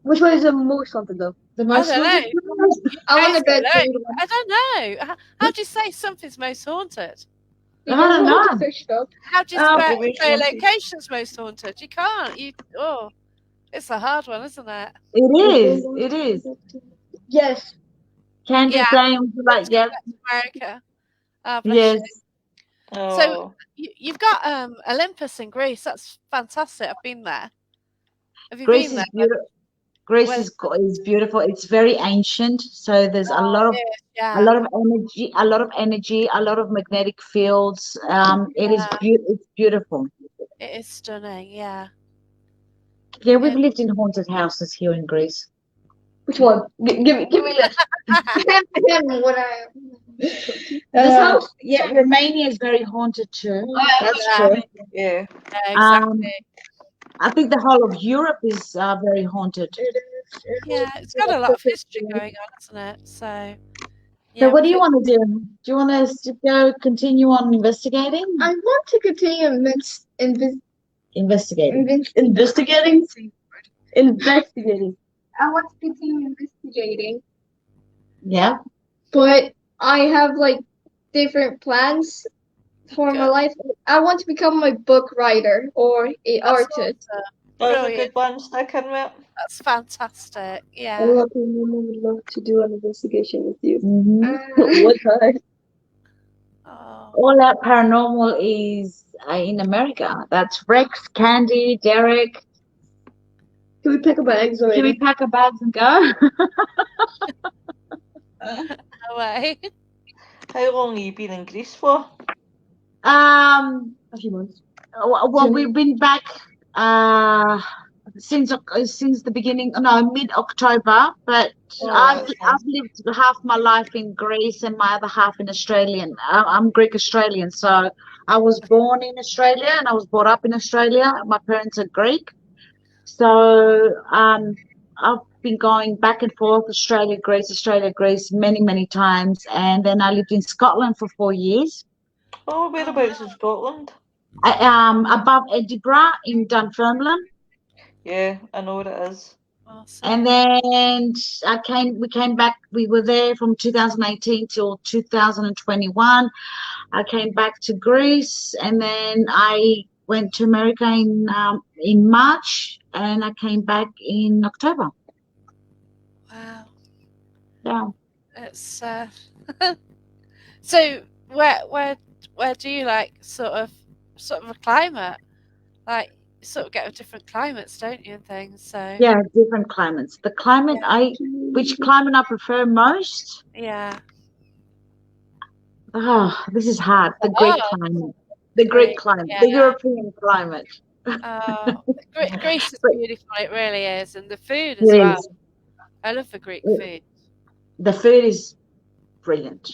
Which one is the most haunted though? The I most don't know. haunted? I want Guys to go don't know. to England. I don't know. How do you say something's most haunted? I don't know. How do you Um, say Which say a one? location's most haunted? You can't. It's a hard one, isn't it? It is. It is. Yes. Candy Yeah. saying like, yeah, America. Oh, bless yes. you. Oh, So you've got Olympus in Greece. That's fantastic. I've been there. Have you Greece been is there? beautiful. Greece Well, is beautiful. It's very ancient, so there's a lot of yeah, energy, a lot of energy, a lot of magnetic fields. It's beautiful. it is stunning. Yeah. Yeah, we've It- lived in haunted houses here in Greece. Which one? Give me a list. What I This house, yeah, Romania is very haunted too. That's Yeah. true. yeah. Yeah, exactly. I think the whole of Europe is very haunted. Yeah, it's got a lot of history going on, isn't it? So, So yeah. what do you want to do? Do you want us to go continue on investigating? I want to continue Investigating. Investigating. Investigating. I want to continue investigating, Yeah. but I have like different plans for my Good. life. I want to become a book writer or a That's artist. awesome. That's a Brilliant. good one. Stick in with it. That's fantastic. A Yeah. lot of people would love to do an investigation with you. Mhm. What time? Oh, All Out Paranormal is in America. That's Rex, Candy, Derek. Can we pack our bags Can we already? pack our bags and go? no way. How long have you been in Greece for? Um, A few months. well, we've been back since the beginning, no, mid-October, but I've lived half my life in Greece and my other half in Australian. I'm Greek Australian, so I was born in Australia and I was brought up in Australia. My parents are Greek, so I've been going back and forth Australia, Greece many times, and then I lived in Scotland for 4 years. Oh, whereabouts in Scotland? Above Edinburgh in Dunfermline. Yeah, I know what it is. Awesome. And then we came back. We were there from 2018 till 2021. I came back to Greece, and then I went to America in March, and I came back in October. Wow. Yeah. It's so where do you like sort of a climate? Like you sort of get different climates, don't you, and things? So Yeah, different climates. The climate which climate I prefer most? yeah. Oh, this is hard. The Greek climate. The Greek climate. Yeah. The European climate. Oh, Greece is But- beautiful. It really is, and the food It as well. is. I love the Greek Yeah. food. The food is brilliant.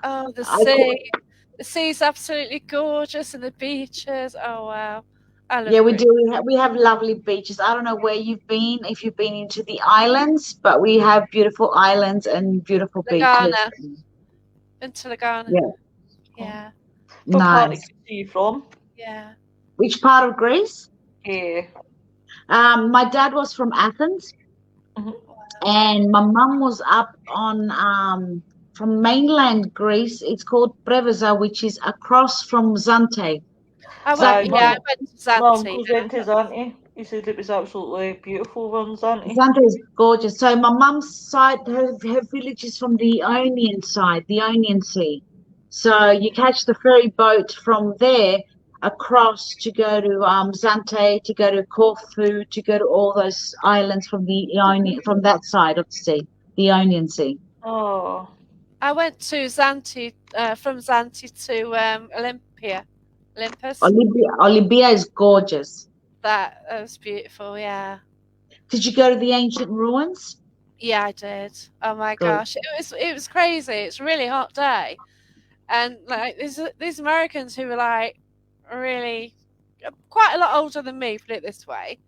Oh, the I sea. The sea's absolutely gorgeous, and the beaches. Oh wow, I love Yeah, we Greece. do. We have lovely beaches. I don't know where you've been, if you've been into the islands, but we have beautiful islands and beautiful beaches. Lagana. Been to Lagana. Yeah. Yeah. What part of Nice. Greece are you from? Yeah. Which part of Greece? Yeah. My dad was from Athens, Mhm. and my mum was up on from mainland Greece. It's called Preveza, which is across from Zante. I Zante. went to My Zante. uncle went to Zante. He said it was absolutely beautiful around Zante. Zante is gorgeous. So my mum's side, her village is from the Ionian side, the Ionian Sea. So you catch the ferry boat from there across to go to Zante, to go to Corfu, to go to all those islands from the Ionian, from that side of the sea, the Ionian Sea. Oh, I went to Zante, from Zante to Olympus. Olympia is gorgeous. That was beautiful. Yeah. Did you go to the ancient ruins? Yeah, I did. Oh my Good. gosh, it was crazy. It's a really hot day, and like these Americans who were like really quite a lot older than me, put it this way,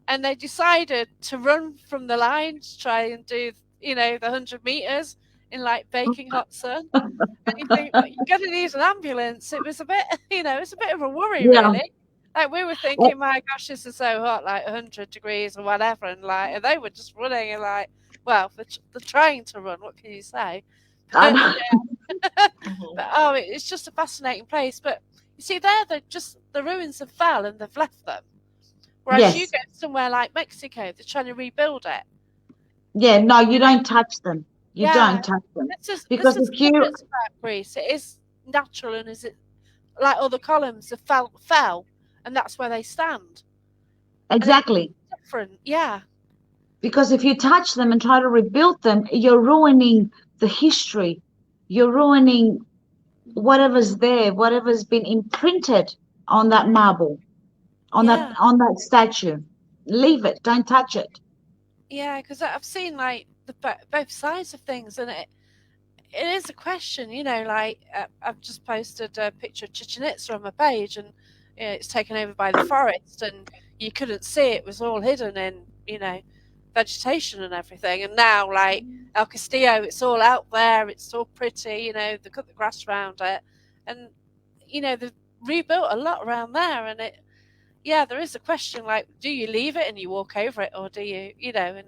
and they decided to run from the line to try and do the 100 meters in like baking hot sun. And you think, well, you're going to need an ambulance. It was a bit, it's a bit of a worry, Yeah. really. Like we were thinking, my gosh, this is so hot, like 100 degrees or whatever, and they were just running and like, well, they're trying to run. What can you say? I But, know. but it's just a fascinating place. But you see, they're just the ruins have fell and they've left them. Whereas you Yes. go somewhere like Mexico, they're trying to rebuild it. Yeah, no, you don't touch them. You Yeah, don't touch them. this Because is if the you difference about Greece. It is natural, and is it like all the columns have fell, and that's where they stand. And it's exactly, different, yeah, because if you touch them and try to rebuild them, you're ruining the history. You're ruining whatever's there, whatever's been imprinted on that marble, yeah, on that statue. Leave it. Don't touch it. yeah. Because I've seen like both sides of things, and it is a question, like I've just posted a picture of Chichen Itza on my page, and it's taken over by the forest, and you couldn't see it was all hidden in vegetation and everything. And now, like El Castillo, it's all out there, it's all pretty, they cut the grass around it, and they've rebuilt a lot around there, and there is a question like, do you leave it and you walk over it, or do you, and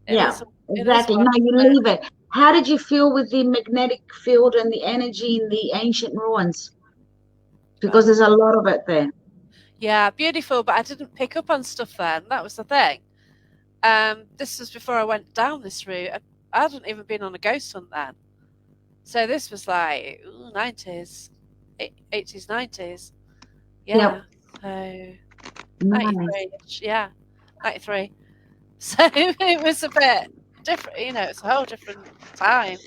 it Yeah, is it is exactly. one, No, you isn't it? leave it. How did you feel with the magnetic field and the energy in the ancient ruins? Because Well, there's a lot of it there. yeah, beautiful, but I didn't pick up on stuff then. That was the thing. This was before I went down this route. I hadn't even been on a ghost hunt then. So this was like 90s, 80s, 90s. Yep. Yeah. So Nice. 93, yeah, 93. So it was a bit different, it's a whole different time.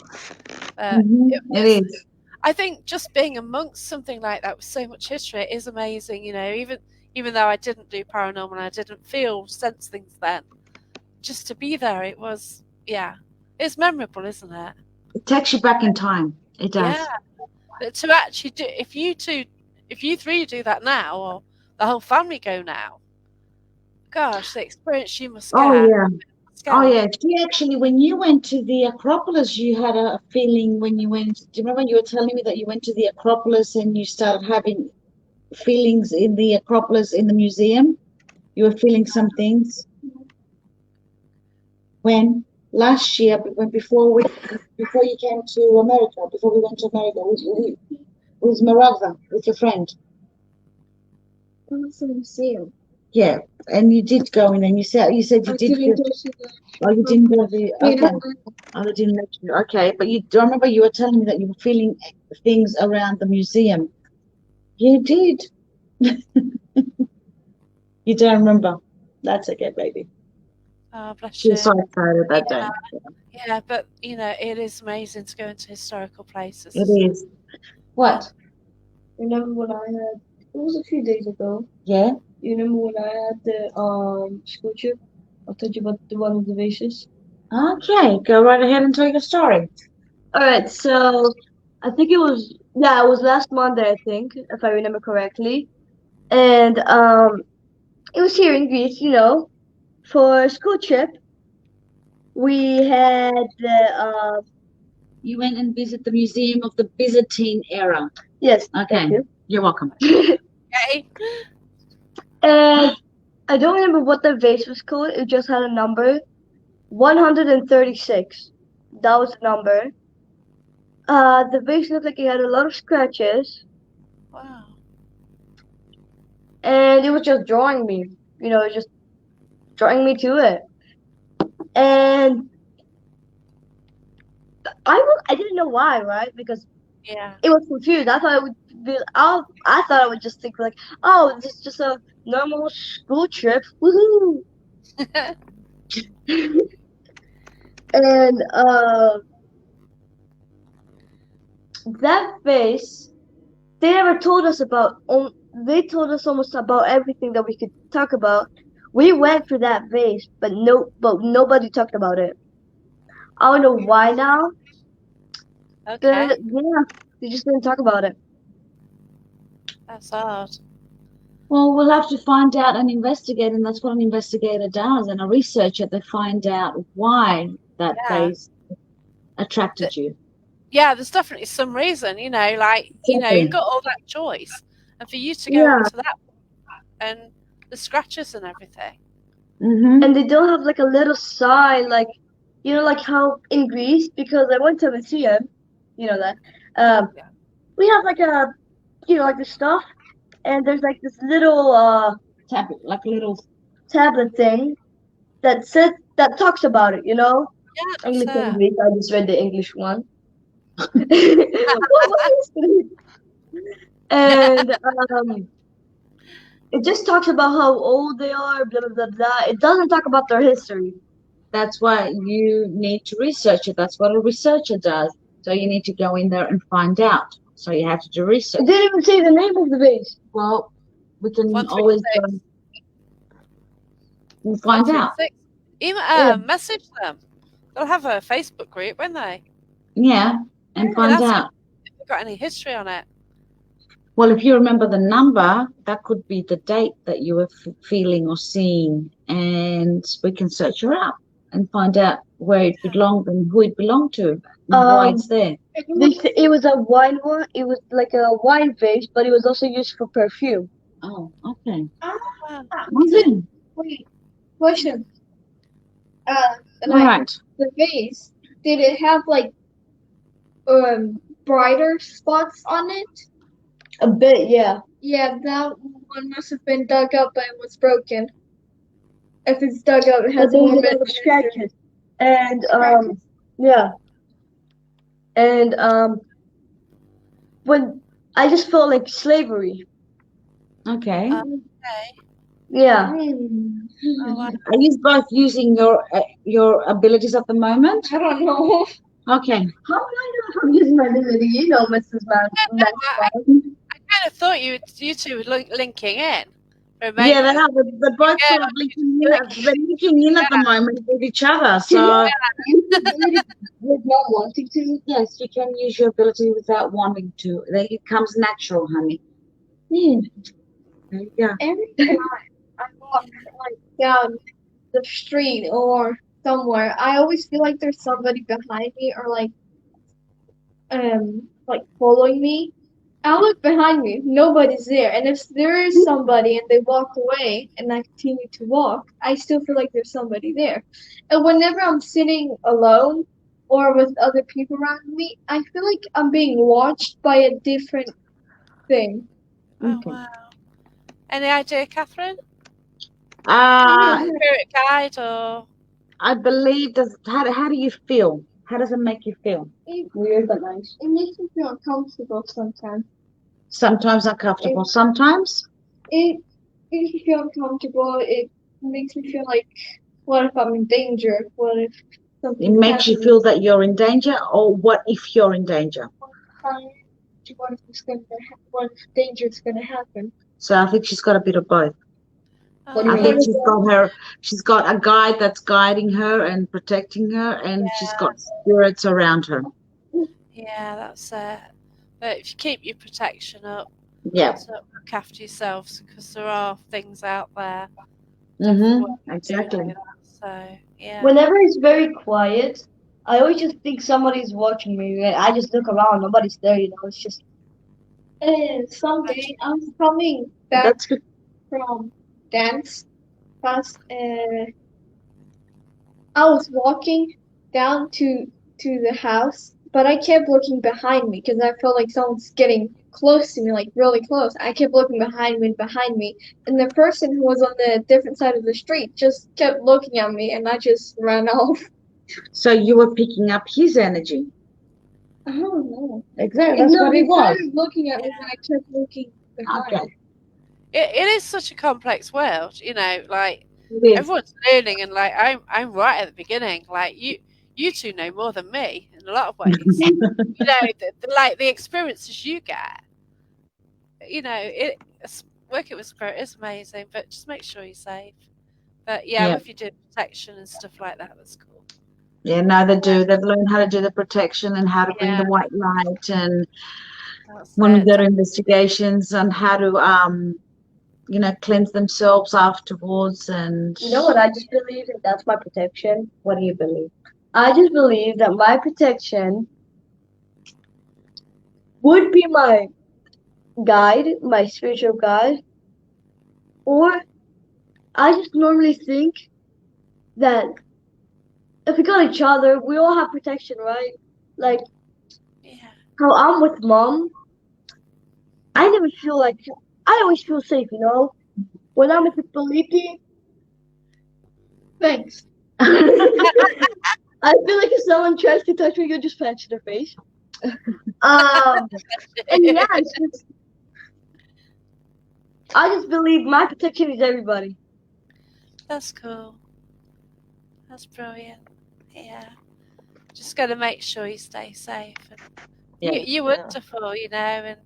But it It was, is. I think just being amongst something like that with so much history, it is amazing, even though I didn't do paranormal and I didn't sense things then, just to be there, it was, it's memorable, isn't it? It takes you back in time. It Yeah. does. But to actually do, if you three do that now, or the whole family go now, gosh, the experience you must Oh get. yeah. Oh Scared. yeah. She actually, when you went to the Acropolis, you had a feeling when you went. Do you remember you were telling me that you went to the Acropolis and you started having feelings in the Acropolis in the museum? You were feeling some things. When last year, before you came to America, before we went to America, with Maragda, with your friend. That's the museum. Yeah, and you did go in, and you said you I did didn't go. go to the. Oh, you didn't go the You okay. know, Oh, they didn't let you. Okay, but you do you remember you were telling me that you were feeling things around the museum. You did. You don't remember. That's okay, baby. Oh, bless She you. was so excited that day. Yeah, but it is amazing to go into historical places, It isn't it? is. What? remember when I had? It was a few days ago. Yeah. You remember when I had the school trip? I told you about the one with the vases. Okay, go right ahead and tell your story. All right, so I think it was last Monday, I think, if I remember correctly, and it was here in Greece, for a school trip. We had the You went and visit the Museum of the Byzantine era. yes, Okay, thank you. you're welcome. Okay. And I don't remember what the vase was called. It just had a number, 136. That was the number. The vase looked like it had a lot of scratches, Wow. and it was just drawing me. It was just drawing me to it. And I didn't know why, right? Because Yeah. it was confused. I thought it would be. I thought I would just think like, oh, this is just a normal school trip. Woohoo! And that face, they never told us about. They told us almost about everything that we could talk about. We went for that vase, but nobody talked about it. I don't know why now. Okay, Yeah, they just didn't talk about it. that's odd. Well, we'll have to find out and investigate, and that's what an investigator does, and a researcher. They find out why that Yeah. face attracted you. Yeah, there's definitely some reason, like, Exactly. you've got all that choice. And for you to go Yeah. onto that and the scratches and everything. Mm-hmm. And they don't have like a little sign, like like how in Greece, because I went to a museum, you know that. Yeah. We have like a like the stuff, and there's like this little Tablet, like a little. tablet thing that talks about it, Yeah, that's English and it. Greek. I just read the English one. What is it? And it just talks about how old they are, blah blah blah blah. It doesn't talk about their history. That's why you need to research it. That's what a researcher does. So you need to go in there and find out. So you have to do research. It didn't even say the name of the base. Well, we can 136. always go and find out. 136. Even Yeah. message them. They'll have a Facebook group, won't they? Yeah, and Yeah, find that's out. If they've got any history on it. Well, if you remember the number, that could be the date that you were feeling or seeing, and we can search her up and find out where it belonged and who it belonged to and why it's there. It was a wine one. It was like a wine vase, but it was also used for perfume. Oh, okay. Wow. Okay. Wait, question. All Like right. the vase, did it have like brighter spots on it? A bit, yeah. Yeah, that one must have been dug up and was broken. If it's dug up, it But has there was more a lot of mystery. scratches, and Scratches? yeah, and when I just felt like slavery. Okay. Okay. Yeah. Oh, wow. Are you both using your abilities at the moment? I don't know. Okay. How would I know if I'm using my ability? Mrs. No, I kind of thought you two were linking in for a moment. Yeah, they are. They're both Yeah, sort of linking in at the moment with each other. So With not wanting to. yes, you can use your ability without wanting to. It comes natural, honey. There you go. Every time I walk like down the street or somewhere, I always feel like there's somebody behind me or like following me. I look behind me, nobody's there. And if there is somebody and they walk away and I continue to walk, I still feel like there's somebody there. And whenever I'm sitting alone or with other people around me, I feel like I'm being watched by a different thing. Oh, Okay. wow. Any idea, Catherine? Uh, Spirit guide or? I believe how do you feel? How does it make you feel? Weird but nice. It makes me feel uncomfortable sometimes. Sometimes uncomfortable. Sometimes It makes me feel uncomfortable. It makes me feel like, what if I'm in danger? What if it something makes you happens? feel that you're in danger, or what if you're in danger? What if what if danger's gonna happen? So I think she's got a bit of both. What do you I mean? think she's got a guide that's guiding her and protecting her, and she's got spirits around her. Yeah, that's it. But if you keep your protection up, Yeah. so look after yourselves because there are things out there. Exactly. Doing that, so yeah. Whenever it's very quiet, I always just think somebody's watching me. I just look around, nobody's there, It's just And someday I'm coming back That's good. from dance class, and I was walking down to the house, but I kept looking behind me because I felt like someone's getting close to me, like really close. I kept looking behind me, and the person who was on the different side of the street just kept looking at me, and I just ran off. So you were picking up his energy. I don't know. Exactly. And That's no, what he it was. started looking at me when I kept looking behind. Okay. It is such a complex world, like It is. everyone's learning, and like I'm right at the beginning. Like you two know more than me in a lot of ways. The experiences you get. Working with spirit is amazing, but just make sure you're safe. But yeah, Yeah. if you do protection and stuff like that, that's cool. Yeah, no, they do. They've learned how to do the protection and how to bring the Yeah. white light, and That's when we it. go to investigations, and how to cleanse themselves afterwards. And You know what I just believe? That's my protection. What do you believe? I just believe that my protection would be my guide, my spiritual guide, or I just normally think that if we got each other, we all have protection, right? Like Yeah. how I'm with mom, I never feel like I always feel safe, you know? When I'm with Felipe, thanks. I feel like if someone tries to touch me, you'll just punch their face. Um, and yeah, it's just, I just believe my protection is everybody. That's cool. That's brilliant. Yeah. Just got to make sure you stay safe. And Yeah. you're wonderful, you know, and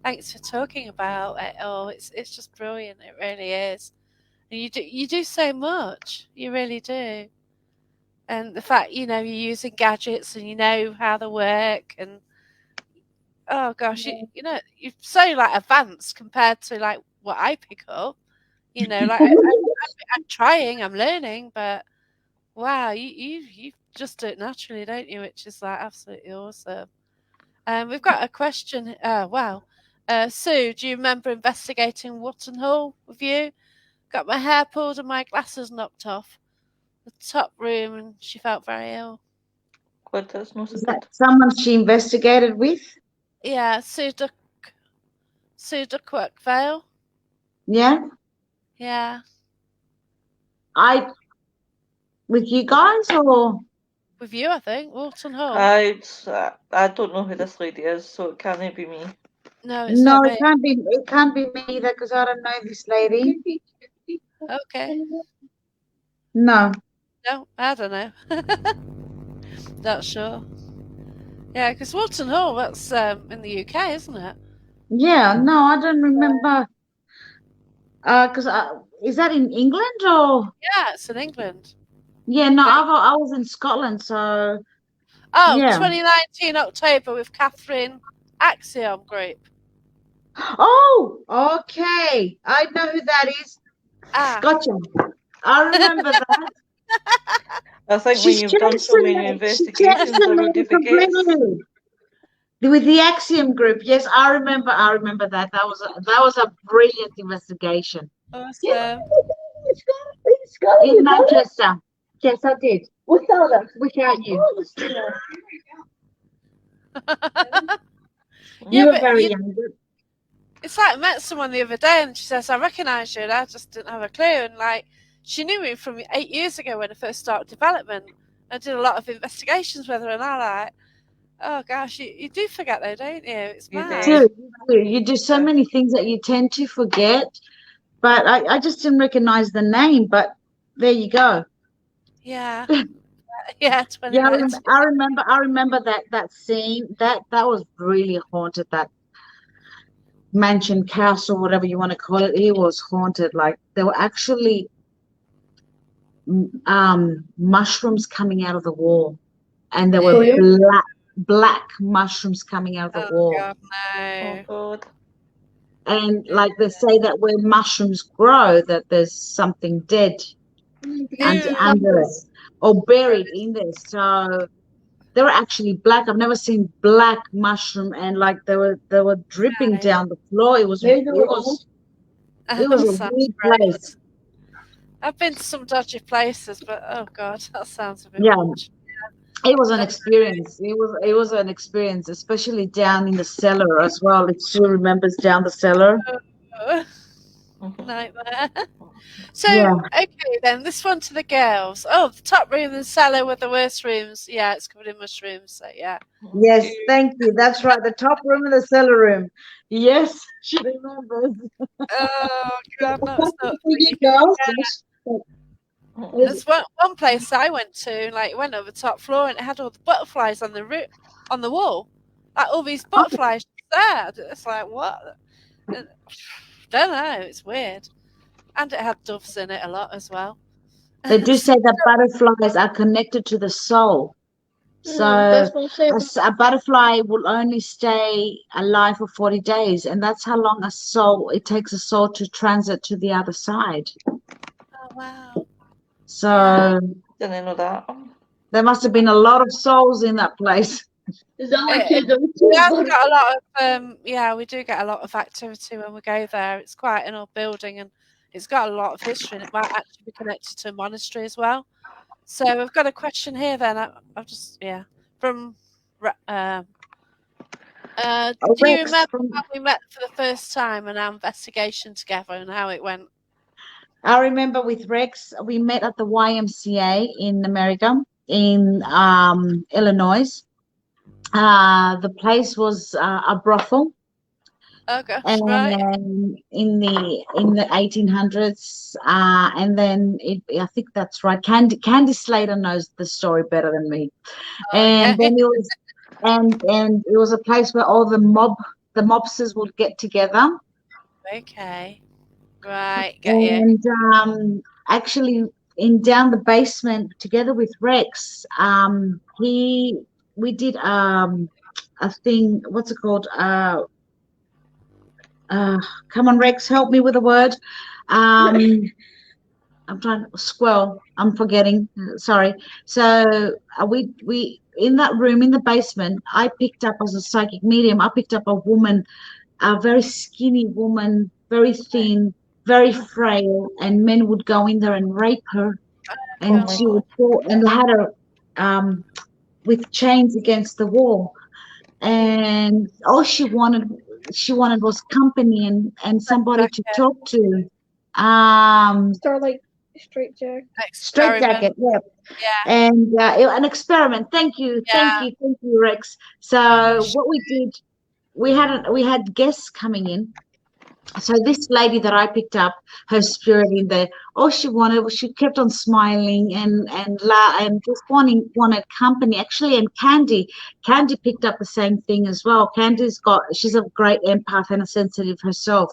thanks for talking about it all. It's just brilliant. It really is. And you do so much. You really do. And the fact, you're using gadgets and you know how they work, and oh gosh, you're so like advanced compared to like what I pick up. Like I'm trying, I'm learning, but wow, you just do it naturally, don't you? Which is like absolutely awesome. We've got a question. Wow. Sue, do you remember investigating Wotton Hall with you? Got my hair pulled and my glasses knocked off the top room, and she felt very ill. God, that's not so is that good. someone she investigated with? Yeah, Sue Duckworth Vale. Yeah, Yeah, I with you guys, or with you, I think. Wotton Hall. I don't know who this lady is, so it can't be me. No, it's no? not me. It can't be me either because I don't know this lady. Okay. No. No, I don't know. Not sure. Yeah, because Wotton Hall, that's in the UK, isn't it? Yeah, no, I don't remember. Because is that in England or? Yeah, it's in England. Yeah, no, They- I was in Scotland, so Oh, yeah. 2019 October with Catherine Axiom Group. Oh, okay. I know who that is. Ah, Gotcha. I remember that. I think when She's you've done changed so her many name. She changed investigations, her everybody name forgets. completely. With the Axiom Group, yes, I remember. I remember that. That was a brilliant investigation awesome. It's got in Manchester. Yes, I did. Without us. Without you, you Yeah, were but very young. it's like I met someone the other day and she says, I recognise you, and I just didn't have a clue. And like, she knew me from 8 years ago when I first started development. I did a lot of investigations with her, and I like, oh gosh, you do forget though, don't you? It's You mad. do. You do so many things that you tend to forget. But I just didn't recognize the name. But there you go. Yeah. Yeah, Yeah, 2019. I remember that scene. That was really haunted. That mansion, castle, whatever you want to call it, it was haunted. Like there were actually mushrooms coming out of the wall, and there were No. black mushrooms coming out of the Oh wall. God, Oh no. God. And like they say that where mushrooms grow, that there's something dead Ew. under it or buried in there. So they were actually black. I've never seen black mushroom, and like they were dripping down the floor. It was a Sounds weird great. place. I've been to some dodgy places, but oh God, that sounds a bit Yeah, much. it was an experience. It was an experience, especially down in the cellar as well. If Sue remembers down the cellar. Oh, Mhm. nightmare. So, Yeah. okay then, this one to the girls. Oh, the top room and cellar were the worst rooms. Yeah, it's covered in mushrooms, so yeah. Yes, thank you. That's right. The top room and the cellar room. Yes, she remembers. Oh God, that's not You good. girls. There's one place I went to, like went over the top floor and it had all the butterflies on on the wall. Like all these butterflies there. It's like what? Don't know, it's weird. And it had doves in it a lot as well. They do say that butterflies are connected to the soul. So That's what I'm saying. a butterfly will only stay alive for 40 days, and that's how long it takes a soul to transit to the other side. Oh, wow. So Didn't know that. there must have been a lot of souls in that place. Is that like We have got a lot of we do get a lot of activity when we go there. It's quite an old building and it's got a lot of history, and it might actually be connected to a monastery as well. So we've got a question here. Then I've just from. Do you Rex, remember how we met for the first time and our investigation together and how it went? I remember with Rex, we met at the YMCA in America, in Illinois. The place was a brothel. Oh gosh, And right. in the 1800s, and then I think that's right. Candy Slater knows the story better than me. And Okay. then it was a place where all the mobsters would get together. Okay. Right, get you. And actually, down the basement, together with Rex, we did a thing. What's it called? Come on, Rex, help me with a word. I'm trying to squirrel. I'm forgetting. Sorry. So we in that room in the basement, I picked up as a psychic medium. I picked up a woman, a very skinny woman, very thin, very frail, and men would go in there and rape her, and she would fall, and they had her with chains against the wall, and all she wanted was company and somebody to talk to. Start like straight jack. Straight jacket, yeah. And an experiment. Thank you, Rex. So what we did, we had guests coming in. So this lady that I picked up, her spirit in there, all she wanted was, she kept on smiling and just wanted company. Actually, and Candy picked up the same thing as well. She's a great empath and a sensitive herself,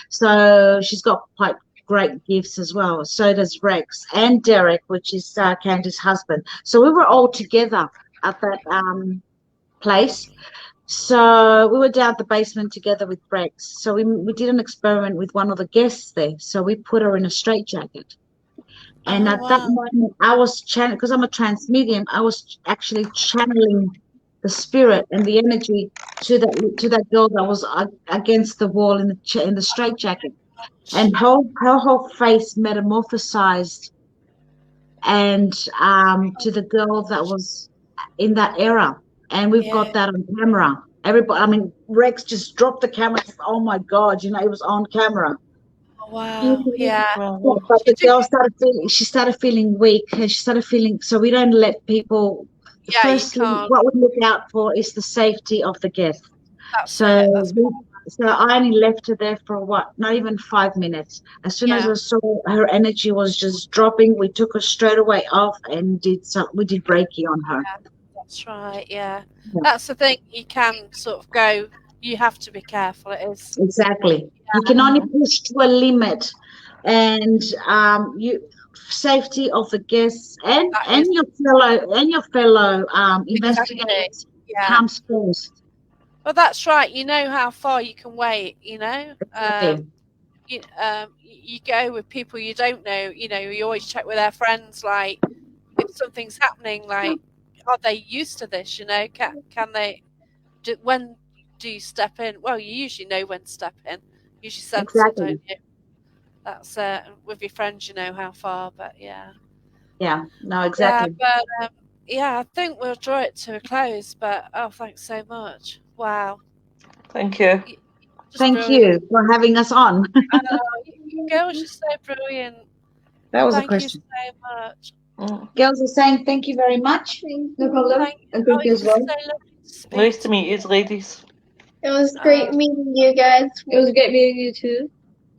so she's got quite great gifts as well. So does Rex and Derek, which is Candy's husband. So we were all together at that place. So we were down at the basement together with Rex. So we did an experiment with one of the guests there. So we put her in a straitjacket. And at that moment, I was channeling, because I'm a trance medium, I was actually channeling the spirit and the energy to that girl that was against the wall in the straitjacket. And her whole face metamorphosized, and to the girl that was in that era. And we've got that on camera. Everybody, I mean, Rex just dropped the camera. Oh my God, it was on camera. Oh, wow, yeah. But the girl started feeling weak, and she started feeling, so we don't let people, firstly, what we look out for is the safety of the guest. So I only left her there for not even 5 minutes. As soon as I saw her energy was just dropping, we took her straight away off and we did Reiki on her. Yeah, that's right, yeah. That's the thing, you can sort of go, you have to be careful, it is. Exactly. You can only push to a limit, and safety of the guests and your fellow investigators comes first. Well, that's right. You know how far you can wait. You go with people you don't know. You always check with their friends. Like, if something's happening, like, are they used to this? Can they? When do you step in? Well, you usually know when to step in. You usually sense it, don't you? That's with your friends. You know how far, but yeah. Yeah. No, exactly. Yeah, but I think we'll draw it to a close. But thanks so much. Wow. Thank you. Thank you for having us on. You girls are so brilliant. That was a question. Thank you so much. Girls are saying thank you very much. No problem. And thank you as well. So nice to meet you, ladies. It was great meeting you guys. It was great meeting you too.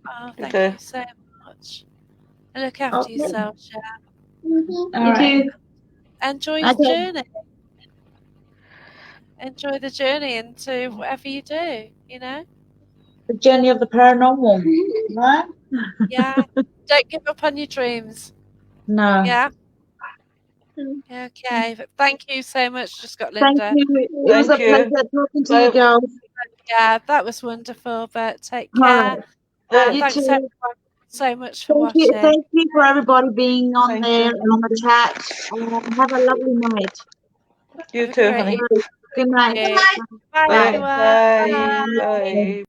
Oh, thank you so much. And look after yourself, Sharon. All right. Enjoy the journey. Enjoy the journey into whatever you do, The journey of the paranormal, right? Yeah. Don't give up on your dreams. No. Yeah. Mm. Okay. But thank you so much. Just got Thank Linda. you. It was a Thank you. pleasure talking to you Bye. girls. Yeah, that was wonderful. But take All care. right. Bye. You Thanks too. everyone so much for Thank you. watching. Thank you for everybody being on Thank there you. and on the chat. Have a lovely night. You Have a too, great honey. evening. Good night. Bye, Bye. everyone. Bye. Bye. Bye.